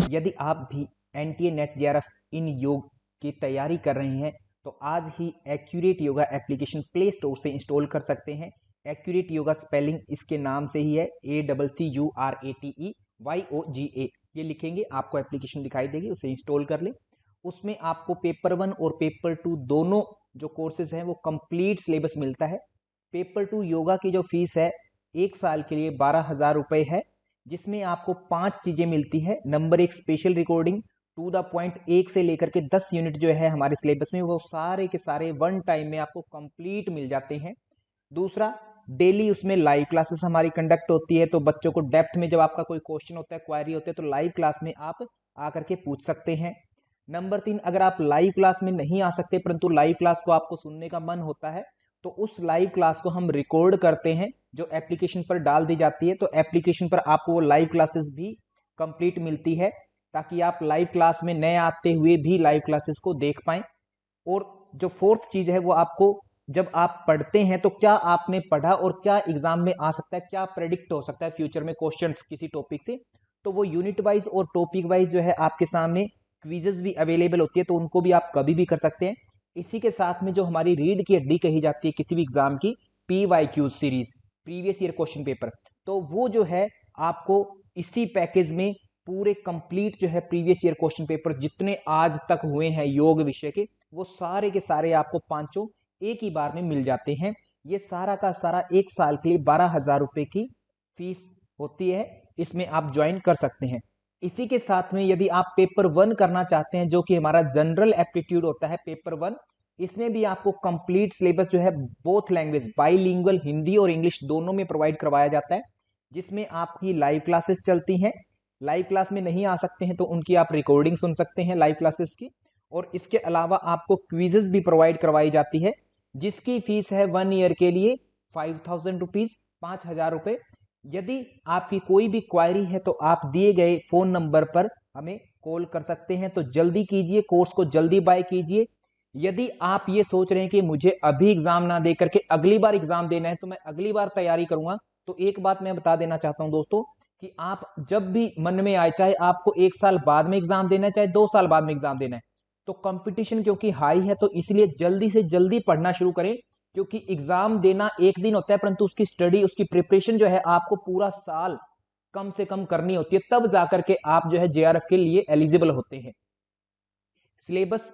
यदि आप भी एनटीए नेट जेआरएफ इन योग की तैयारी कर रहे हैं तो आज ही accurate yoga application play store से इंस्टॉल कर सकते हैं। एक्यूरेट योगा स्पेलिंग इसके नाम से ही है, ACCURATEYOGA। ये लिखेंगे आपको एप्लीकेशन दिखाई देगी, उसे इंस्टॉल कर लें। उसमें आपको पेपर 1 और पेपर 2 दोनों जो कोर्सेज हैं वो कंप्लीट सिलेबस मिलता है। पेपर 2 योगा की जो फीस है 1 साल के लिए 12,000 रुपये है, जिसमें आपको 5 चीजें मिलती है। Number 1 special recording to the point 1 से लेकर के 10 यूनिट जो है हमारे सिलेबस में वो सारे के सारे वन टाइम में आपको कंप्लीट मिल जाते हैं। दूसरा, डेली उसमें लाइव क्लासेस हमारी कंडक्ट होती है, तो बच्चों को डेप्थ में जब आपका कोई क्वेश्चन होता है, क्वायरी होती है, तो लाइव क्लास में आप आकर के पूछ सकते हैं। नंबर 3, अगर आप लाइव क्लास में नहीं आ सकते परंतु लाइव क्लास को आपको सुनने का मन होता है तो उस लाइव क्लास को हम रिकॉर्ड करते हैं जो एप्लीकेशन पर डाल दी जाती है। तो एप्लीकेशन पर आपको वो लाइव क्लासेस भी कंप्लीट मिलती है ताकि आप लाइव क्लास में नए आते हुए भी लाइव क्लासेस को देख पाएं। और जो फोर्थ चीज है वो आपको, जब आप पढ़ते हैं तो क्या आपने पढ़ा और क्या एग्जाम में आ सकता है, क्या प्रेडिक्ट हो सकता है फ्यूचर में क्वेश्चंस किसी टॉपिक से, तो वो यूनिट वाइज और टॉपिक वाइज जो है आपके सामने क्विजेस भी अवेलेबल होती है, तो उनको भी आप कभी भी कर सकते हैं। इसी के साथ में जो हमारी रीढ़ की हड्डी कही जाती है किसी भी एग्जाम की, PYQ series, previous year question paper, तो वो जो है आपको इसी पैकेज में पूरे कंप्लीट जो है प्रीवियस ईयर क्वेश्चन पेपर जितने आज तक हुए हैं योग विषय के, वो सारे के सारे आपको पांचों एक ही बार में मिल जाते हैं। ये सारा का सारा 1 साल के लिए 12,000 रुपए की फीस होती है, इसमें आप ज्वाइन कर सकते हैं। इसी के साथ में यदि आप पेपर 1 करना चाहते हैं जो कि हमारा जनरल एप्टीट्यूड होता है पेपर 1, इसमें भी आपको कंप्लीट सिलेबस जो है बोथ लैंग्वेज बाईलिंगुअल हिंदी और इंग्लिश दोनों में प्रोवाइड करवाया जाता है, जिसमें आपकी लाइव क्लासेस चलती हैं। लाइव क्लास में नहीं आ सकते हैं तो उनकी आप रिकॉर्डिंग सुन सकते हैं लाइव क्लासेस की। और इसके अलावा आपको क्विजेस भी प्रोवाइड करवाई जाती है जिसकी फीस है 1 ईयर के लिए 5,000 रुपीज, 5,000 रुपए। यदि आपकी कोई भी क्वायरी है तो आप दिए गए फोन नंबर पर हमें कॉल कर सकते हैं। तो जल्दी कीजिए, कोर्स को जल्दी बाय कीजिए। यदि आप ये सोच रहे हैं कि मुझे अभी एग्जाम ना दे करके अगली बार एग्जाम देना है तो मैं अगली बार तैयारी करूंगा, तो एक बात मैं बता देना चाहता हूं दोस्तों कि आप जब भी मन में आए, चाहे आपको 1 साल बाद में एग्जाम देना है चाहे 2 साल बाद में एग्जाम देना है, तो कंपटीशन क्योंकि हाई है तो इसलिए जल्दी से जल्दी पढ़ना शुरू करें। क्योंकि एग्जाम देना एक दिन होता है परंतु उसकी स्टडी, उसकी प्रिपरेशन जो है आपको पूरा साल कम से कम करनी होती है, तब जाकर के आप जो है जेआरएफ के लिए एलिजिबल होते हैं। सिलेबस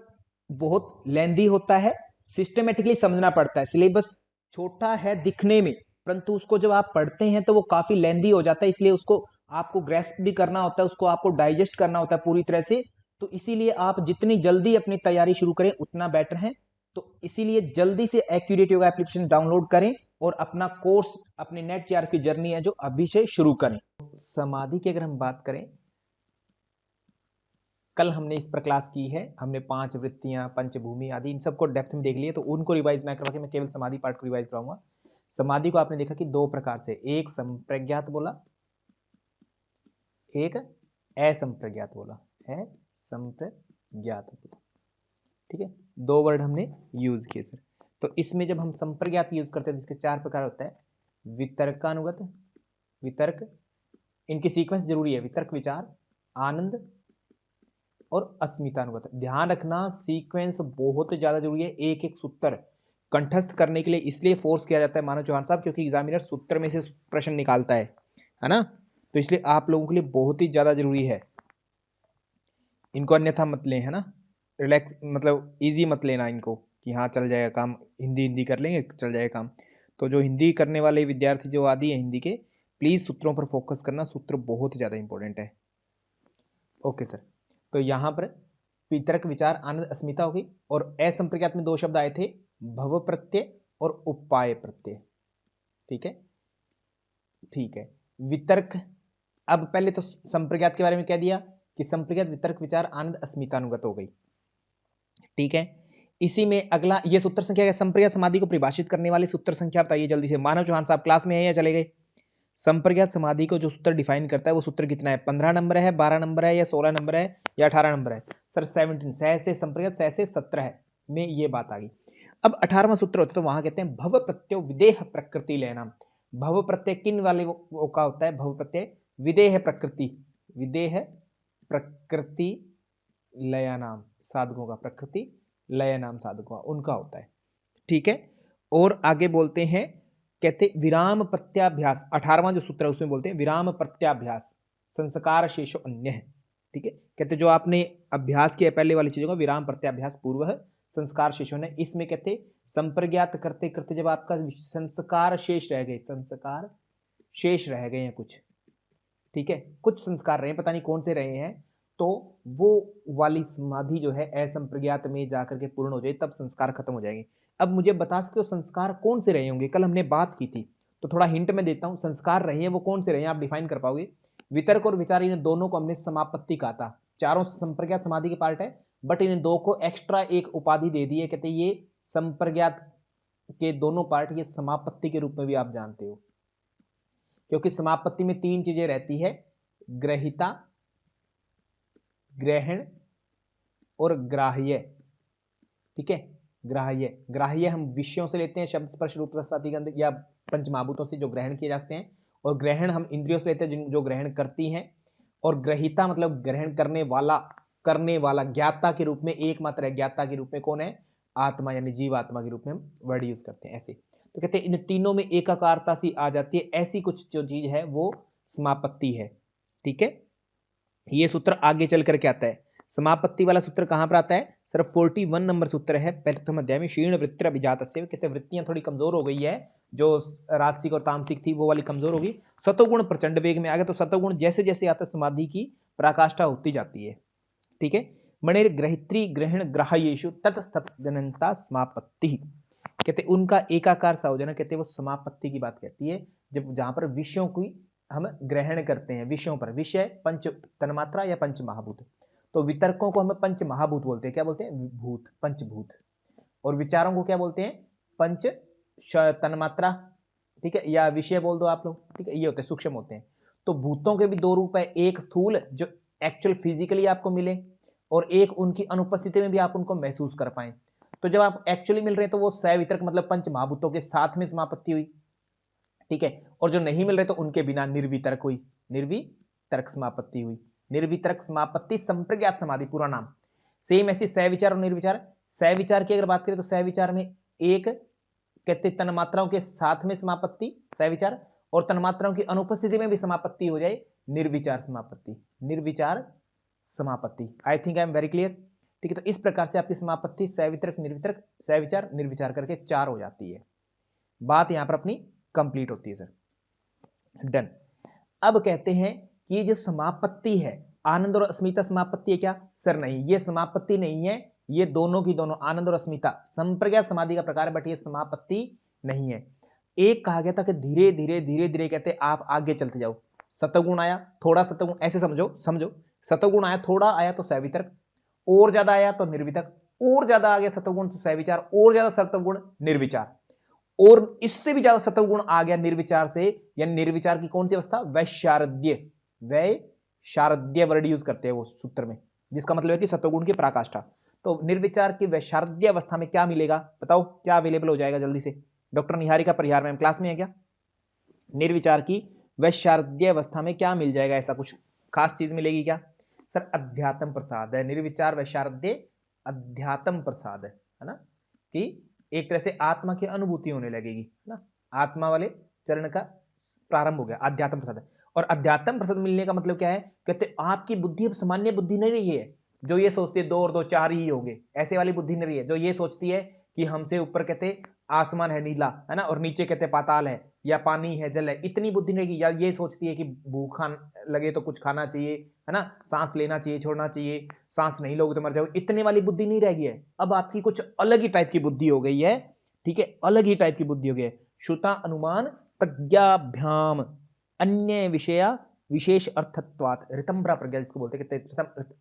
बहुत लेंदी होता है, सिस्टमेटिकली समझना पड़ता है। सिलेबस छोटा है दिखने में परंतु उसको जब आप पढ़ते हैं तो वो काफी लेंदी हो जाता है, इसलिए उसको आपको ग्रेस्प भी करना होता है, उसको आपको डाइजेस्ट करना होता है पूरी तरह से। तो इसीलिए आप जितनी जल्दी अपनी तैयारी शुरू करें उतना बेटर है। तो इसीलिए जल्दी से एक्यूरेट योगा एप्लीकेशन डाउनलोड करें और अपना कोर्स, अपने नेट जेआरएफ की जर्नी है जो अभी से शुरू करें। समाधि की अगर हम बात करें, कल हमने इस पर क्लास की है, हमने 5 वृत्तियां, पंचभूमि आदि इन सबको डेप्थ में देख लिए, तो उनको रिवाइज ना करवा के मैं केवल समाधि पार्ट को रिवाइज कराऊंगा। समाधि को आपने देखा कि 2 प्रकार से, एक संप्रज्ञात बोला, एक असंप्रज्ञात बोला है, संप्रज्ञात बोला, ठीक है। 2 वर्ड हमने यूज किए सर। तो इसमें जब हम संप्रज्ञात यूज करते हैं तो इसके 4 प्रकार होता है। वितर्कानुगत, वितर्क, इनकी सीक्वेंस जरूरी है, वितर्क, विचार, आनंद और अस्मितानुगत। ध्यान रखना सीक्वेंस बहुत ज्यादा जरूरी है। एक एक सूत्र कंठस्थ करने के लिए इसलिए फोर्स किया जाता है मानव चौहान साहब, क्योंकि एग्जामिनर सूत्र में से प्रश्न निकालता है ना, तो इसलिए आप लोगों के लिए बहुत ही ज्यादा जरूरी है। इनको अन्यथा मत लें, है ना, रिलैक्स मतलब इजी मत लेना इनको कि हाँ चल जाएगा काम, हिंदी हिंदी कर लेंगे चल जाएगा काम। तो जो हिंदी करने वाले विद्यार्थी जो आदि है हिंदी के, प्लीज सूत्रों पर फोकस करना, सूत्र बहुत ही ज्यादा इंपॉर्टेंट है। ओके सर, तो यहां पर वितर्क, विचार, आनंद, अस्मिता हो गई। और असंप्रज्ञात में 2 शब्द आए थे, भव प्रत्यय और उपाय प्रत्यय, ठीक है, ठीक है। वितर्क, अब पहले तो संप्रज्ञात के बारे में कह दिया कि संप्रज्ञात, वितर्क, विचार, आनंद, अस्मितानुगत हो गई, ठीक है। इसी में अगला ये सूत्र संख्या है, संप्रज्ञात समाधि को परिभाषित करने वाले सूत्र संख्या बताइए जल्दी से। मानव चौहान साहब क्लास में है या चले गए? संप्रज्ञात समाधि को जो सूत्र डिफाइन करता है वो सूत्र कितना है? 15 नंबर है, 12 नंबर है, या 16 नंबर है, या 18 नंबर है? सर 17, सह से संप्रज्ञात, सह से 17 में ये बात आ गई। अब 18वां सूत्र होता है तो वहां कहते हैं भव प्रत्यय विदेह प्रकृति लेना। भव प्रत्यय किन वाले वो का होता है? भव प्रत्यय विदेह प्रकृति, विदेह प्रकृति लयानाम साधकों का, प्रकृति लयानाम साधकों का उनका होता है। ठीक है, और आगे बोलते हैं, कहते विराम प्रत्याभ्यास, 18वां जो सूत्र है उसमें बोलते हैं विराम प्रत्याभ्यास संस्कार शेषो अन्य है। ठीक है, कहते जो आपने अभ्यास किया पहले वाली चीजों का विराम प्रत्याभ्यास पूर्व संस्कार शेषो ने, इसमें कहते संप्रज्ञात करते करते जब आपका संस्कार शेष रह गए, संस्कार शेष रह गए हैं कुछ, ठीक है, कुछ संस्कार रहे हैं, पता नहीं कौन से रहे हैं, तो वो वाली समाधि जो है असंप्रज्ञात में जाकर के पूर्ण हो जाए, तब संस्कार खत्म हो जाएंगे। अब मुझे बता सकते हो संस्कार कौन से रहे होंगे? कल हमने बात की थी, तो थोड़ा हिंट में देता हूं, संस्कार रहे हैं वो कौन से रहे हैं आप डिफाइन कर पाओगे? वितर्क और विचार, इन दोनों को हमने समापत्ति कहा था, चारों संप्रज्ञात समाधि के पार्ट है, बट इन दो को एक्स्ट्रा एक उपाधि दे दी है, कहते ये संप्रज्ञात के दोनों पार्ट ये समापत्ति के रूप में भी आप जानते हो, क्योंकि समापत्ति में तीन चीजें रहती है, ग्रहिता, ग्रहण और ग्राह्य। ठीक है, ग्राह्य, ग्राह्य हम विषयों से लेते हैं, शब्द स्पर्श रूप रस गंध या पंचमहाभूतों से जो ग्रहण किए जाते हैं, और ग्रहण हम इंद्रियों से लेते हैं जो ग्रहण करती हैं, और ग्रहिता मतलब ग्रहण करने वाला ज्ञाता के रूप में एकमात्र है, ज्ञाता के रूप में कौन है? आत्मा, यानी जीव आत्मा के रूप में हम वर्ड यूज करते हैं ऐसे। तो कहते हैं इन तीनों में एकाकारता सी आ जाती है, ऐसी कुछ जो चीज है वो समापत्ति है। ठीक है, ये सूत्र आगे चल करके आता है। समापत्ति वाला सूत्र कहां पर आता है? सिर्फ 41 नंबर सूत्र है प्रथम अध्याय में, क्षीण वृत्ति अभिजातस्य, कहते वृत्तियां थोड़ी कमजोर हो गई है, जो राजसिक और तामसिक थी वो वाली कमजोर होगी, सतोगुण प्रचंड वेग में आ गया, तो सतोगुण जैसे जैसे आता है समाधि की पराकाष्ठा होती जाती है। ठीक है, मणिर ग्रहित्री ग्रहण ग्राह्येषु ततस्तनंता समापत्ति, कहते उनका एकाकार सा हो जाना, कहते वो समापत्ति की बात कहती है, जब जहां पर विषयों की हम ग्रहण करते हैं, विषयों पर, विषय पंच तन्मात्रा या पंच महाभूत, तो वितर्कों को हम पंच महाभूत बोलते हैं, क्या बोलते हैं? भूत, पंचभूत, और विचारों को क्या बोलते हैं? पंच तन्मात्रा। ठीक है, या विषय बोल दो आप लोग, ठीक है, ये होते हैं सूक्ष्म होते हैं। तो भूतों के भी दो रूप है, एक स्थूल जो एक्चुअल फिजिकली आपको मिले, और एक उनकी अनुपस्थिति में भी आप उनको महसूस कर पाए। तो जब आप एक्चुअली मिल रहे हैं तो वो सवितर्क मतलब पंच महाभूतों के साथ में समापत्ति हुई। ठीक है, और जो नहीं मिल रहे तो उनके बिना निर्वितर्क हुई, निर्वितर्क समापत्ति हुई। निर्वितर्क समापत्ति संप्रज्ञात समाधि पूरा नाम। सेम ऐसी सविचार और निर्विचार। सविचार की अगर बात करें तो सविचार में एक कहते तन्मात्राओं के साथ में समापत्ति सविचार, और तन्मात्राओं की अनुपस्थिति में भी समापत्ति हो जाए निर्विचार समापत्ति, निर्विचार समापत्ति। I think I am very clear. ठीक है, तो इस प्रकार से आपकी समापत्ति सवितर्क निर्वितर्क सविचार निर्विचार करके 4 हो जाती है। बात यहां पर अपनी कंप्लीट होती है सर। डन। अब कहते हैं कि ये जो समापत्ति है, आनंद और अस्मिता समापत्ति है क्या? सर नहीं, ये समापत्ति नहीं है, ये दोनों की दोनों आनंद और अस्मिता संप्रज्ञात समाधि का प्रकार है, बट ये समापत्ति नहीं है। एक कहा गया था कि धीरे धीरे धीरे धीरे कहते आप आगे चलते जाओ, सतगुण आया, थोड़ा सतगुण, ऐसे समझो सतगुण आया, थोड़ा आया तो सवितर्क, और ज्यादा आया तो निर्वितर्क, और ज्यादा आ गया सतगुण तो सविचार, और ज्यादा सतगुण निर्विचार, और इससे भी ज्यादा सतगुण आ गया निर्विचार से, यानी निर्विचार की कौन सी अवस्था? वैशारद्य। वैशारद्य वर्ड यूज करते हैं वो सूत्र में, जिसका मतलब है कि सतगुण की पराकाष्ठा। तो निर्विचार की वैशारद्य अवस्था में क्या मिलेगा? बताओ क्या अवेलेबल हो जाएगा जल्दी से? डॉक्टर निहारिका परिहार मैम क्लास में है क्या? निर्विचार की वैशारद्य अवस्था में क्या मिल जाएगा? ऐसा कुछ खास चीज मिलेगी क्या? सर अध्यात्म प्रसाद है। निर्विचार वैशारद्य अध्यात्म प्रसाद है ना, कि एक तरह से आत्मा की अनुभूति होने लगेगी, है ना, आत्मा वाले चरण का प्रारंभ हो गया, अध्यात्म प्रसाद है। और अध्यात्म प्रसाद मिलने का मतलब क्या है? कहते आपकी बुद्धि अब सामान्य बुद्धि नहीं रही है, जो ये सोचती है 2 और 2 4 ही होंगे, ऐसे वाली बुद्धि नहीं रही है, जो ये सोचती है कि हमसे ऊपर कहते आसमान है नीला, है ना, और नीचे कहते पाताल है, या पानी है जल है, इतनी बुद्धि नहीं रहेगी। या ये सोचती है कि भूखा लगे तो कुछ खाना चाहिए, है ना, सांस लेना चाहिए छोड़ना चाहिए, सांस नहीं लोगे तो मर जाओगे, इतने वाली बुद्धि नहीं रह गई है। अब आपकी कुछ अलग ही टाइप की बुद्धि हो गई है। ठीक है, अलग ही टाइप की बुद्धि हो गई है। श्रुता अनुमान प्रज्ञाभ्याम अन्य विषया विशेष अर्थत्वात्, ऋतंभ्रा प्रज्ञा जिसको बोलते हैं,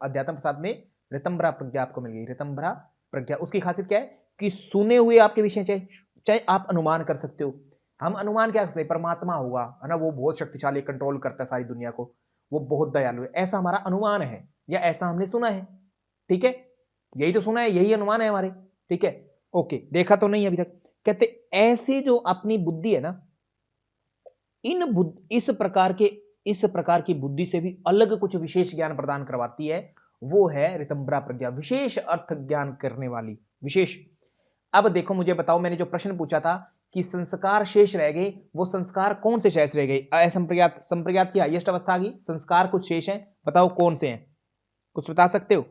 अध्यात्म प्रसाद में ऋतंभ्रा प्रज्ञा आपको मिल गई। ऋतंभ्रा प्रज्ञा, उसकी खासियत क्या है कि सुने हुए आपके विषय चाहे आप अनुमान कर सकते हो। हम अनुमान क्या करते हैं? परमात्मा होगा, है ना, वो बहुत शक्तिशाली, कंट्रोल करता है सारी दुनिया को, वो बहुत दयालु है, ऐसा हमारा अनुमान है, या ऐसा हमने सुना है। ठीक है, यही तो सुना है, यही अनुमान है हमारे। ठीक है, ओके, देखा तो नहीं अभी तक। कहते ऐसे जो अपनी बुद्धि है ना, इस प्रकार के इस प्रकार की बुद्धि से भी अलग कुछ विशेष ज्ञान प्रदान करवाती है, वो है ऋतंभरा प्रज्ञा, विशेष अर्थ ज्ञान करने वाली विशेष। अब देखो मुझे बताओ, मैंने जो प्रश्न पूछा था कि संस्कार शेष रह गए, वो संस्कार कौन से शेष रह गए? असंप्रज्ञात, संप्रज्ञात की हाईएस्ट अवस्था आ गई, संस्कार कुछ शेष हैं, बताओ कौन से हैं, कुछ बता सकते हो?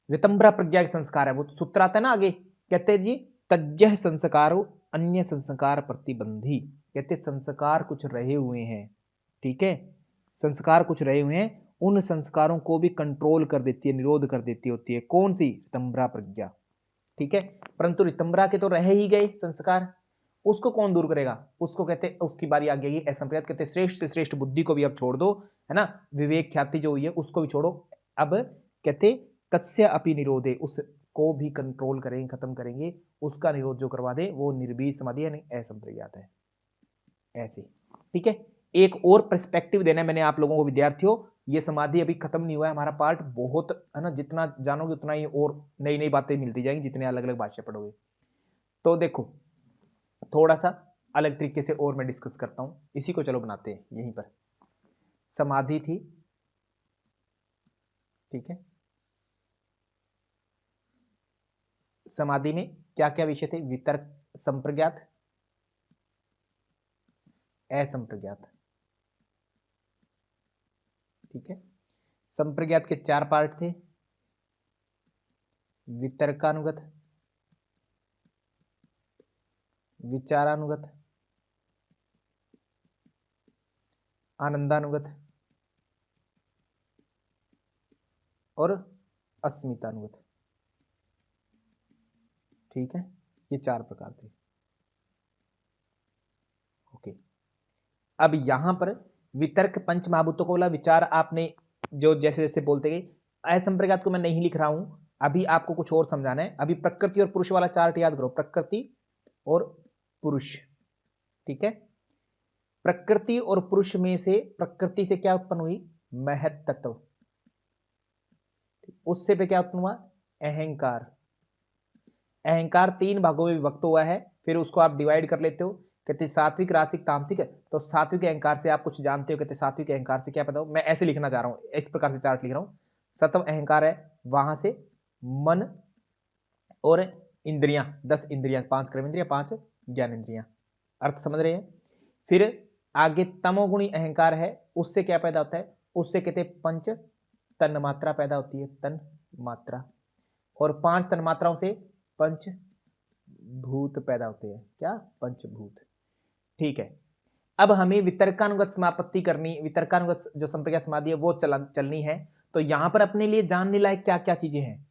ऋतंभरा प्रज्ञा के संस्कार है, वो सूत्र आता है ना आगे, कहते हैं जी तज्जह संस्कारो अन्य संस्कार प्रतिबंधी, कहते संस्कार कुछ रहे हुए हैं, ठीक है, संस्कार कुछ रहे हुए हैं, उन संस्कारों को भी कंट्रोल कर देती है, निरोध कर देती होती है, कौन सी? ऋतंभरा प्रज्ञा, ठीक है। परंतु ऋतंभरा के तो रह ही गए संस्कार, उसको कौन दूर करेगा? उसको कहते, उसकी बारी आ गई असंप्रज्ञात, कहते श्रेष्ठ से श्रेष्ठ बुद्धि को भी अब छोड़ दो, है ना, विवेक ख्याति जो हुई है उसको भी छोड़ो, अब कहते तस्य अपि निरोधे, उसको भी कंट्रोल करेंगे, खत्म करेंगे, उसका निरोध जो करवा दे वो निर्बीज समाधि यानी असंप्रज्ञात है, ऐसे, ठीक है। एक और पर्सपेक्टिव देना है मैंने आप लोगों को विद्यार्थियों, ये समाधि अभी खत्म नहीं हुआ है, हमारा पार्ट बहुत है ना, जितना जानोगे उतना ही और नई नई बातें मिलती जाएंगी जितने अलग अलग भाषा पढ़ोगे। तो देखो थोड़ा सा अलग तरीके से और मैं डिस्कस करता हूं, इसी को चलो बनाते हैं यहीं पर। समाधि थी, ठीक है, समाधि में क्या क्या विषय थे? वितर्क, संप्रज्ञात, असंप्रज्ञात, ठीक है। संप्रज्ञात के 4 पार्ट थे, वितर्कानुगत, विचारानुगत, आनंदानुगत और अस्मितानुगत, ठीक है, ये 4 प्रकार थे, ओके। अब यहां पर वितर्क पंच महाभूतों को बोला, विचार आपने जो जैसे जैसे बोलते गए, असंप्रज्ञात को मैं नहीं लिख रहा हूं, अभी आपको कुछ और समझाना है। अभी प्रकृति और पुरुष वाला चार्ट याद करो, प्रकृति और पुरुष, ठीक है। प्रकृति और पुरुष में से प्रकृति से क्या उत्पन्न हुई? महत तत्व, उससे पे क्या उत्पन्न हुआ? अहंकार। अहंकार 3 भागों में विभक्त हुआ है, फिर उसको आप डिवाइड कर लेते हो, कहते सात्विक, रासिक, तामसिक। तो सात्विक अहंकार से आप कुछ जानते हो, कहते सात्विक अहंकार से क्या पता हो, मैं ऐसे लिखना चाह रहा हूं, इस प्रकार से चार्ट लिख रहा हूं। सत्व अहंकार है, वहां से मन और इंद्रियां, 10 इंद्रियां, 5 कर्म इंद्रियां, 5 ज्ञान इंद्रियां, अर्थ समझ रहे हैं। फिर आगे तमोगुणी अहंकार है, उससे क्या पैदा होता है? उससे कहते पंच तन्मात्रा पैदा होती है, तन मात्रा, और 5 तन्मात्राओं से पंच भूत पैदा होते हैं, क्या? पंचभूत, ठीक है। अब हमें वितर्कानुगत समापत्ति करनी, वितर्कानुगत जो संप्रज्ञात समाधि है वो चलनी है। तो यहां पर अपने लिए जानने लायक क्या क्या चीजें हैं?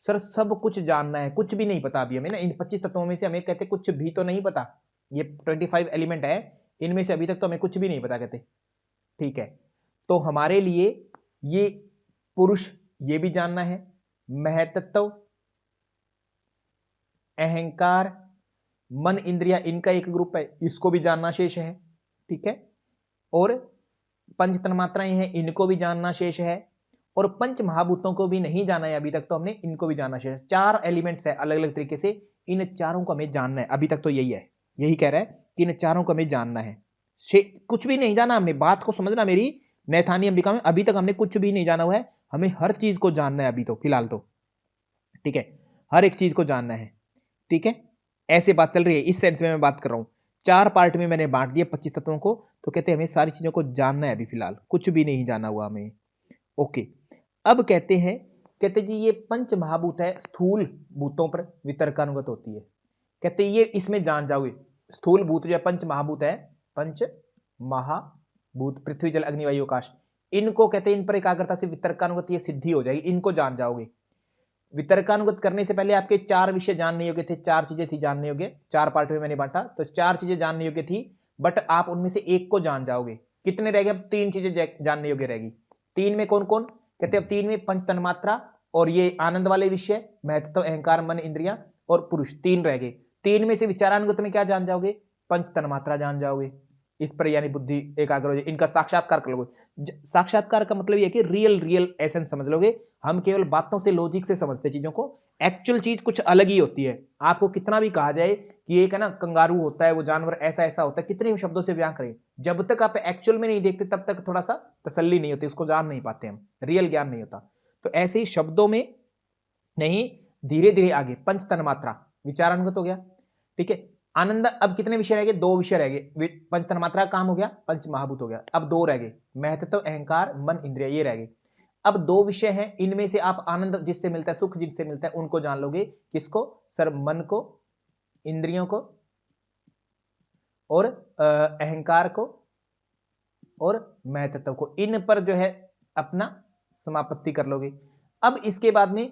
सर सब कुछ जानना है, कुछ भी नहीं पता अभी हमें ना, इन 25 तत्वों में से हमें कहते कुछ भी तो नहीं पता, ये 25 एलिमेंट है, इनमें से अभी तक तो हमें कुछ भी नहीं पता कहते, ठीक है। तो हमारे लिए ये पुरुष ये भी जानना है, महतत्व, अहंकार, मन, इंद्रिया, इनका एक ग्रुप है, इसको भी जानना शेष है, ठीक है। और पंच तन्मात्राएं हैं, इनको भी जानना शेष है, और पंच महाभूतों को भी नहीं जाना है अभी तक, तो हमने इनको भी जानना शेष है। 4 एलिमेंट्स है अलग अलग तरीके से, इन चारों को हमें जानना है, अभी तक तो यही है, यही कह रहा है कि इन चारों को हमें जानना है, कुछ भी नहीं जाना हमने, बात को समझना मेरी, नैथानी अंबिका में अभी तक हमने कुछ भी नहीं जाना हुआ है, हमें हर चीज को जानना है अभी तो फिलहाल तो, ठीक है, हर एक चीज को जानना है, ठीक है। ऐसे बात चल रही है, इस सेंस में मैं बात कर रहा हूं। 4 पार्ट में मैंने बांट दिया 25 तत्वों को, तो कहते हैं हमें सारी चीजों को जानना है अभी फिलहाल, कुछ भी नहीं जाना हुआ हमें, ओके। अब कहते हैं, कहते जी ये पंच महाभूत है, स्थूल भूतों पर वितर्कानुगत होती है, कहते ये इसमें जान जाओगे, स्थूल भूत जो है पंच महाभूत है, पंच महाभूत पृथ्वी जल अग्नि वायु आकाश, इनको कहते हैं इन पर एकाग्रता से वितर्कानुगत ये सिद्धि हो जाएगी, इनको जान जाओगे। वितर्कानुगत करने से पहले आपके 4 विषय जानने योग्य थे, 4 चीजें थी जानने योग्य, 4 पार्ट में मैंने बांटा, तो 4 चीजें जानने योग्य थी, बट आप उनमें से एक को जान जाओगे, कितने रह गए? अब 3 चीजें जानने योग्य रहेगी। 3 में कौन कौन? कहते अब 3 में पंच तन्मात्रा और ये आनंद वाले विषय, महत्व, अहंकार, मन, इंद्रिया और पुरुष, 3 रह गए। 3 में से विचारानुगत में क्या जान जाओगे? पंच तन्मात्रा जान जाओगे, इस पर यानी बुद्धि एकाग्र हो जाए, इनका साक्षात्कार कर लोगे। साक्षात्कार का मतलब ये कि रियल एसेंस समझ लोगे। हम केवल बातों से, लॉजिक से समझते चीजों को, एक्चुअल चीज कुछ अलग ही होती है। आपको कितना भी कहा जाए कि एक है ना कंगारू होता है, वो जानवर ऐसा ऐसा होता है, कितने भी शब्दों से बयां करें, जब तक आप एक्चुअल में नहीं देखते तब तक थोड़ा सा तसल्ली नहीं होती, उसको जान नहीं पाते हम, रियल ज्ञान नहीं होता। तो ऐसे ही शब्दों में नहीं, धीरे धीरे आगे पंच तन्मात्रा विचारानुगत हो गया, ठीक है। आनंद, अब कितने विषय रह गए? 2 विषय रह गए। पंच तन्मात्रा का काम हो गया, पंच महाभूत हो गया। अब 2 रह गए, महत्व, अहंकार, मन, इंद्रिय, ये रह गए। अब 2 विषय हैं, इनमें से आप आनंद जिससे मिलता है, सुख जिससे मिलता है, उनको जान लोगे। किसको? सर, मन को, इंद्रियों को, और अहंकार को, और महत्व को। इन पर जो है अपना समापत्ति कर लोगे। अब इसके बाद में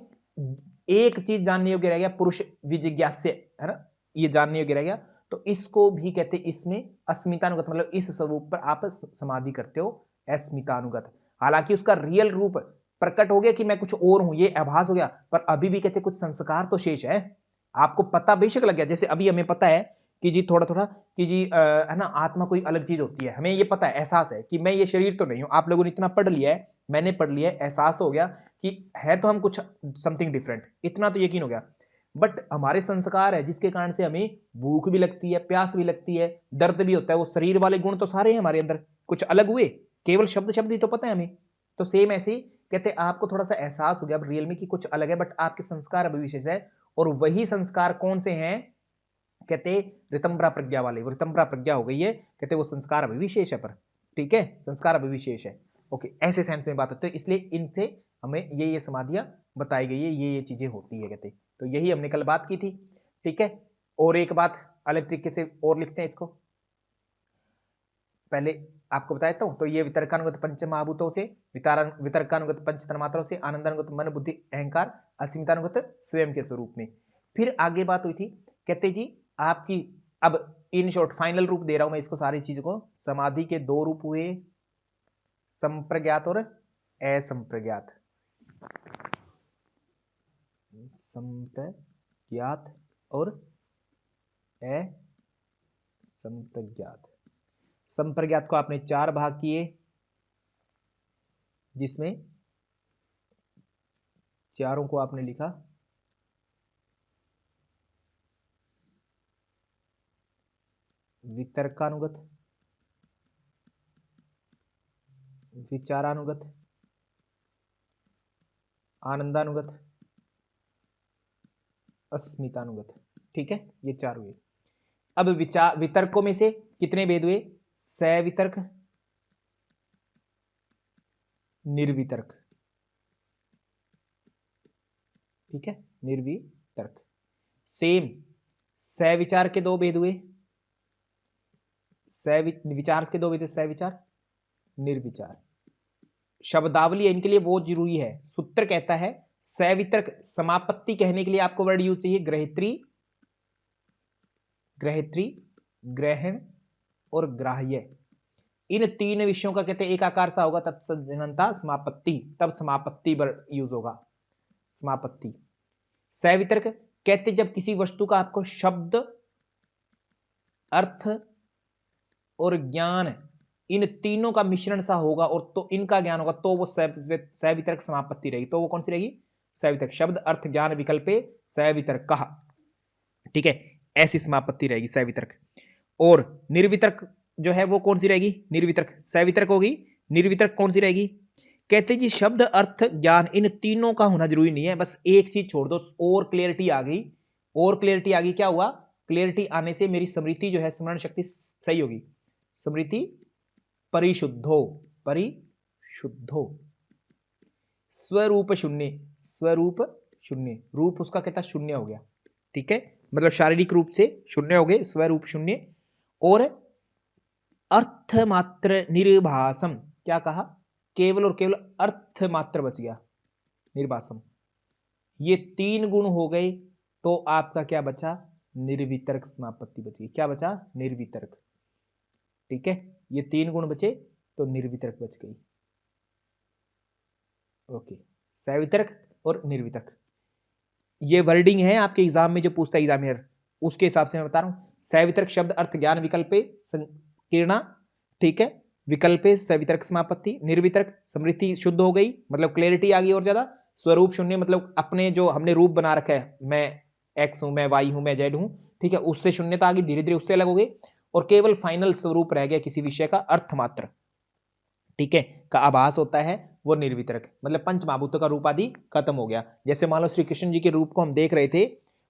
एक चीज जानने योग्य रह गया, पुरुष विजिज्ञास्य, है ना, ये जानने योग्य रह गया। तो इसको भी कहते, इसमें अस्मितानुगत, मतलब इस स्वरूप पर आप समाधि करते हो, अस्मितानुगत। हालांकि उसका रियल रूप प्रकट हो गया कि मैं कुछ और हूं, ये आभास हो गया, पर अभी भी कहते कुछ संस्कार तो शेष है। आपको पता बेशक लग गया, जैसे अभी हमें पता है कि जी थोड़ा थोड़ा कि जी है ना, आत्मा कोई अलग चीज होती है, हमें ये पता है, एहसास है कि मैं ये शरीर तो नहीं हूं। आप लोगों ने इतना पढ़ लिया है, मैंने पढ़ लिया है, एहसास तो हो गया कि है तो हम कुछ समथिंग डिफरेंट, इतना तो यकीन हो गया। बट हमारे संस्कार है जिसके कारण से हमें भूख भी लगती है, प्यास भी लगती है, दर्द भी होता है। वो शरीर वाले गुण तो सारे हैं हमारे अंदर, कुछ अलग हुए, केवल शब्द शब्द ही तो पता है हमें। तो सेम ऐसे ही कहते आपको थोड़ा सा एहसास हो गया अब रियल में कि कुछ अलग है, बट आपके संस्कार अभी विशेष है। और वही संस्कार कौन से हैं? कहते ऋतंभरा प्रज्ञा वाले, वो ऋतंभरा प्रज्ञा हो गई है, कहते वो संस्कार अभी विशेष है, पर ठीक है, संस्कार अभी विशेष है। ओके, ऐसे सेंस में बात होती है, इसलिए इनसे हमें ये समाधियां बताई गई है, ये चीजें होती है कहते। तो यही हमने कल बात की थी, ठीक है। और एक बात अलग तरीके से और लिखते हैं इसको, पहले आपको बताया था। तो ये वितर्कानुगत पंच महाभूतों से, वितर्कानुगत पंच तन्मात्राओं से, आनंदानुगत मन बुद्धि अहंकार, अस्मितानुगत स्वयं के स्वरूप में। फिर आगे बात हुई थी, कहते जी आपकी, अब इन शॉर्ट फाइनल रूप दे रहा हूं मैं इसको, सारी चीज को। समाधि के 2 रूप हुए, संप्रज्ञात और असंप्रज्ञात। संप्रज्ञात और असंप्रज्ञात। संप्रज्ञात को आपने 4 भाग किए, जिसमें चारों को आपने लिखा वितर्कानुगत, विचारानुगत, आनंदानुगत, अस्मितानुगत, ठीक है, ये 4 हुए। अब वितर्कों में से कितने भेद हुए? सवितर्क, निर्वितर्क, ठीक है, निर्वितर्क। सेम सविचार के 2 भेद हुए, विचार के 2 भेद हुए, सविचार, निर्विचार। शब्दावली इनके लिए बहुत जरूरी है। सूत्र कहता है सवितर्क, समापत्ति कहने के लिए आपको वर्ड यूज चाहिए, ग्रहित्री, ग्रहित्री, ग्रहण और ग्राह्य। इन 3 विषयों का कहते हैं एक आकार सा होगा, तत्संजनता समापत्ति, तब समापत्ति वर्ड यूज होगा, समापत्ति। सवितर्क कहते जब किसी वस्तु का आपको शब्द, अर्थ और ज्ञान, इन तीनों का मिश्रण सा होगा, और तो इनका ज्ञान होगा, तो वो सवितर्क समापत्ति रहेगी। तो वो कौन सी रहेगी? सवितर्क। शब्द अर्थ ज्ञान विकल्पे सवितर्क कहा, ठीक है, ऐसी समापत्ति रहेगी सवितर्क। और निर्वितर्क जो है वो कौन सी रहेगी? निर्वितर्क। सवितर्क होगी, निर्वितर्क कौन सी रहेगी? कहते जी शब्द अर्थ ज्ञान इन तीनों का होना जरूरी नहीं है, बस एक चीज छोड़ दो, और क्लियरिटी आ गई, और क्लियरिटी आ गई। क्या हुआ? क्लियरिटी आने से मेरी स्मृति जो है, स्मरण शक्ति सही होगी, स्मृति परिशुद्धो, परिशुद्धो। स्वरूप शून्य, स्वरूप शून्य, रूप उसका कहता शून्य हो गया, ठीक है, मतलब शारीरिक रूप से शून्य हो गए, स्वरूप शून्य। और अर्थ मात्र निर्भासम, क्या कहा? केवल और केवल अर्थ मात्र बच गया, निर्भासम। ये 3 गुण हो गए, तो आपका क्या बचा? निर्वितर्क समापत्ति बच गई। क्या बचा? निर्वितर्क, ठीक है, ये 3 गुण बचे तो निर्वितर्क बच गई। ओके, सवितर्क और निर्वितर्क, ये वर्डिंग है आपके एग्जाम में जो पूछता है एग्जामिनर, उसके हिसाब से मैं बता रहा हूं। सवितर्क शब्द अर्थ ज्ञान विकल्पे संकीर्णा, ठीक है, विकल्पे सवितर्क समापत्ति, निर्वितर्क स्मृति शुद्ध हो गई, मतलब क्लैरिटी आ गई और ज्यादा, स्वरूप शून्य मतलब अपने जो हमने रूप बना रखा है, मैं एक्स हूं, मैं वाई हूं, मैं जेड हूं, ठीक है, उससे शून्यता आ गई, धीरे धीरे उससे अलग हो गई, और केवल फाइनल स्वरूप रह गया किसी विषय का अर्थ मात्र, ठीक है, का आभास होता है, वो निर्वितरक, मतलब पंच महाभूतों का रूप आदि खत्म हो गया। जैसे मान लो श्री कृष्ण जी के रूप को हम देख रहे थे,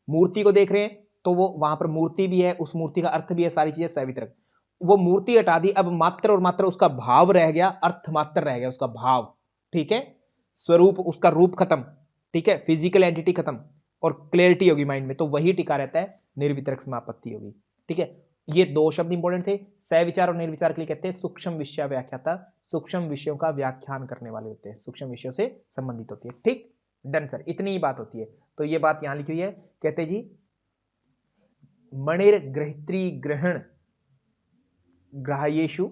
मूर्ति को देख रहे हैं, तो वो वहां पर मूर्ति भी है, उस मूर्ति का अर्थ भी है, सारी चीजें सवितरक, वो मूर्ति हटा दी, अब मात्र और मात्र उसका भाव रह गया, अर्थ मात्र रह गया उसका भाव, ठीक है, स्वरूप उसका रूप खत्म, ठीक है, फिजिकल एंटिटी खत्म, और क्लैरिटी होगी माइंड में, तो वही टिका रहता है, निर्वितरक समापत्ति होगी, ठीक है। ये दो शब्द इंपॉर्टेंट थे, सविचार और निर्विचार के लिए कहते हैं सूक्ष्म विषय व्याख्याता, सूक्ष्म विषयों का व्याख्यान करने वाले होते हैं, सूक्ष्म विषयों से संबंधित होती है, ठीक, डन सर, इतनी ही बात होती है। तो ये बात यहां लिखी हुई है, कहते जी मणिर ग्रहित्री ग्रहण ग्राह्येषु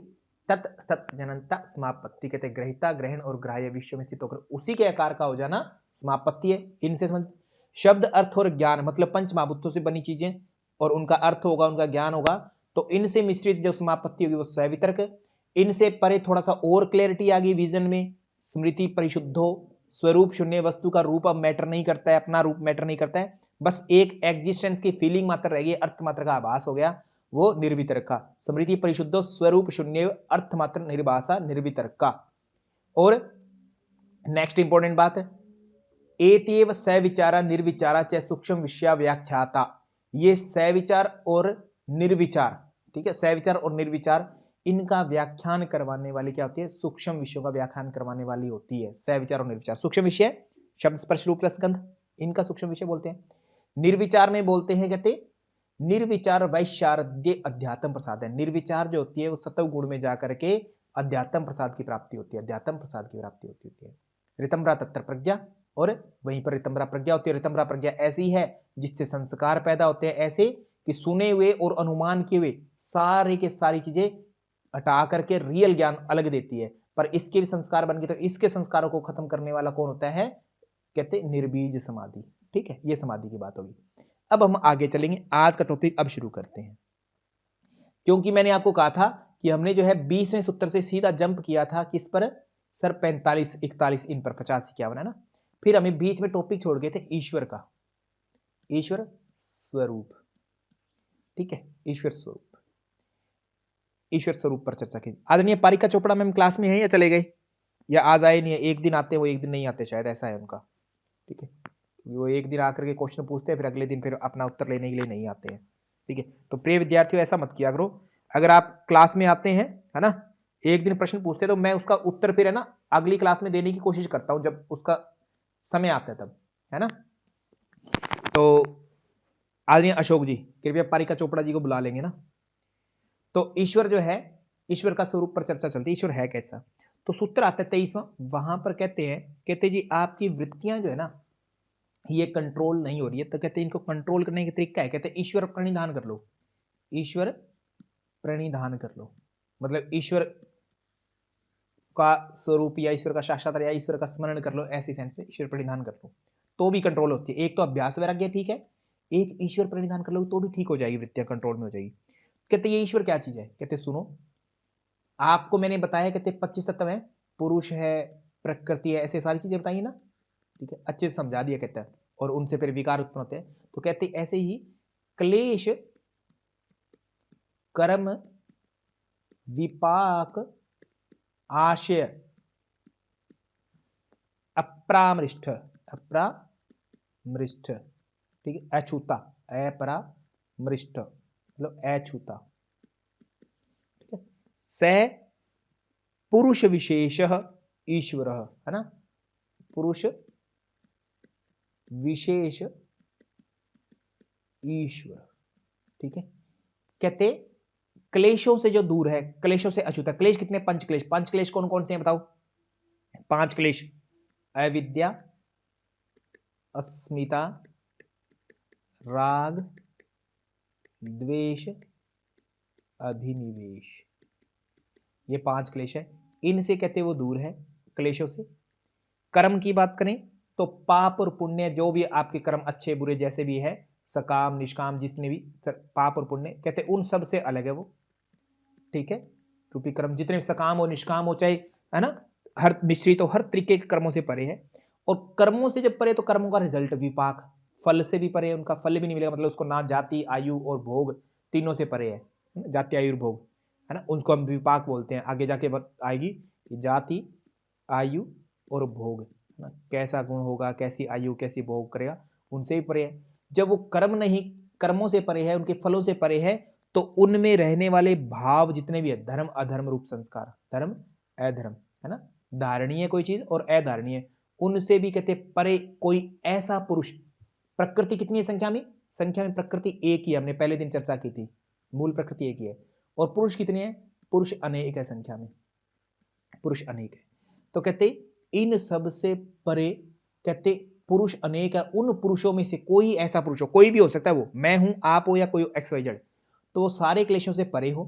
तत्सत जननता समापत्ति, कहते ग्रहिता ग्रहण और ग्राह्य विषय में स्थित होकर उसी के आकार का हो जाना समापत्ति है। इनसे संबंधित शब्द अर्थ और ज्ञान, मतलब पंच महाभूतों से बनी चीजें और उनका अर्थ होगा, उनका ज्ञान होगा, तो इनसे मिश्रित जो समापत्ति होगी वो सवितर्क। इनसे परे थोड़ा सा और क्लैरिटी आ गई विजन में, स्मृति परिशुद्धो, स्वरूप शून्य, वस्तु का रूप अब मैटर नहीं करता है, अपना रूप मैटर नहीं करता है, बस एक एग्जिस्टेंस की फीलिंग मात्र रह गई, अर्थ मात्र का आभास हो गया, वो निर्वितर्क का। स्मृति परिशुद्धो स्वरूप शून्य अर्थ मात्र निर्भाषा निर्वितर्क का। और नेक्स्ट इंपॉर्टेंट बात है, एतेव सविचारा निर्विचारा च सूक्ष्म विषया व्याख्याता, ये सविचार और निर्विचार, ठीक है, सविचार और निर्विचार, इनका व्याख्यान करवाने वाली क्या होती है, सूक्ष्म विषयों का व्याख्यान करवाने वाली होती है, सविचार और निर्विचार। सूक्ष्म विषय शब्द स्पर्श रूप रसगंध, इनका सूक्ष्म विषय बोलते हैं। निर्विचार में बोलते हैं, कहते निर्विचार वैशारद्य अध्यात्म प्रसाद है, निर्विचार जो होती है वो सतव गुण में जाकर के अध्यात्म प्रसाद की प्राप्ति होती है, अध्यात्म प्रसाद की प्राप्ति होती है। ऋतम्रा तत्र प्रज्ञा, और वहीं पर ऋतम्रा प्रज्ञा होती है। ऋतम्रा प्रज्ञा ऐसी है जिससे संस्कार पैदा होते हैं, ऐसे कि सुने हुए और अनुमान किए हुए सारे के सारी चीजें हटा करके रियल ज्ञान अलग देती है, पर इसके भी संस्कार बन गए, तो इसके संस्कारों को खत्म करने वाला कौन होता है, कहते निर्बीज समाधि, ठीक है, ये समाधि की बात होगी। अब हम आगे चलेंगे, आज का टॉपिक अब शुरू करते हैं, क्योंकि मैंने आपको कहा था कि हमने जो है 20वें सूत्र से सीधा जंप किया था किस पर सर, 45 41 इन पर 50 51 है ना, फिर हमें बीच में टॉपिक छोड़ गए थे ईश्वर का, ईश्वर स्वरूप, ठीक है, ईश्वर स्वरूप, ईश्वर स्वरूप पर चर्चा की। आदरणीय पारिका चोपड़ा मैम क्लास में है या चले गए, या आज आए नहीं है, एक दिन आते हैं वो एक दिन नहीं आते, शायद ऐसा है उनका, ठीक है, वो एक दिन आकर के क्वेश्चन पूछते हैं, फिर अगले दिन फिर अपना उत्तर लेने के लिए नहीं आते हैं, ठीक है। तो प्रिय विद्यार्थियों ऐसा मत किया करो, अगर आप क्लास में आते हैं, है ना, एक दिन प्रश्न पूछते हैं तो मैं उसका उत्तर फिर है ना अगली क्लास में देने की कोशिश करता हूं जब उसका समय आता है तब, है ना। तो आदरणीय अशोक जी कृपया पारिका चोपड़ा जी को बुला लेंगे ना। तो ईश्वर जो है, ईश्वर का स्वरूप पर चर्चा चलती है, ईश्वर है कैसा, तो सूत्र आता है 23वां, वहां पर कहते जी आपकी वृत्तियां जो है ना ये कंट्रोल नहीं हो रही है, तो कहते हैं इनको कंट्रोल करने का तरीका है, कहते हैं ईश्वर प्रणिधान कर लो, ईश्वर प्रणिधान कर लो, मतलब ईश्वर का स्वरूप या ईश्वर का साक्षात्कार या ईश्वर का स्मरण कर लो, ऐसी सेंस से ईश्वर प्रणिधान कर लो तो भी कंट्रोल होती है। एक तो अभ्यास वैराग्य ठीक है, एक ईश्वर प्रणिधान कर लो तो भी ठीक हो जाएगी, वृत्तियां कंट्रोल में हो जाएगी। कहते ये ईश्वर क्या चीज है, कहते सुनो, आपको मैंने बताया कहते 25 तत्व है, पुरुष है, प्रकृति है, ऐसे सारी चीजें बताइए ना, ठीक है, अच्छे से समझा दिया कहता है, और उनसे फिर विकार उत्पन्न होते हैं। तो कहते ऐसे ही क्लेश कर्म विपाक आशय अप्रामृष्ठ, अप्रामृष्ठ, ठीक है, अछूता, अपरामृष्ठ मतलब अछूता, ठीक है, स पुरुष विशेष ईश्वर, है ना, पुरुष विशेष ईश्वर, ठीक है। कहते क्लेशों से जो दूर है, क्लेशों से अछूता, क्लेश कितने, पंच क्लेश, पंच क्लेश कौन कौन से हैं बताओ, 5 क्लेश, अविद्या, अस्मिता, राग, द्वेष, अभिनिवेश, ये 5 क्लेश है, इनसे कहते वो दूर है क्लेशों से। कर्म की बात करें तो पाप और पुण्य, जो भी आपके कर्म अच्छे बुरे जैसे भी है, सकाम निष्काम जितने भी पाप और पुण्य, कहते उन सब से अलग है वो, ठीक है। रूपी कर्म जितने सकाम हो निष्काम हो, चाहे है ना, हर मिश्रित हो, हर तरीके के कर्मों से परे है। और कर्मों से जब परे तो कर्मों का रिजल्ट विपाक, फल से भी परे है, उनका फल भी नहीं मिलेगा, मतलब उसको ना जाति आयु और भोग तीनों से परे है, जाति आयु भोग, है ना, उनको हम विपाक बोलते हैं। आगे जाके आएगी कि जाति आयु और भोग, है ना, कैसा गुण होगा, कैसी आयु, कैसी भोग करेगा, उनसे ही परे है। जब वो कर्म नहीं, कर्मों से परे है, उनके फलों से परे है, तो उनमें रहने वाले भाव जितने भी है, धर्म अधर्म रूप संस्कार, धर्म अधर्म, है ना, धारणीय कोई चीज और अधारणीय, उनसे भी कहते परे कोई ऐसा पुरुष। प्रकृति कितनी है संख्या में? संख्या में प्रकृति एक ही है, हमने पहले दिन चर्चा की थी, मूल प्रकृति एक ही है। और पुरुष कितने हैं? पुरुष अनेक है, संख्या में पुरुष अनेक है। तो कहते इन सब से परे, कहते पुरुष अनेक है, उन पुरुषों में से कोई ऐसा पुरुष हो, कोई भी हो सकता है, वो मैं हूं, आप हो, या कोई XYZ, तो वो सारे क्लेशों से परे हो,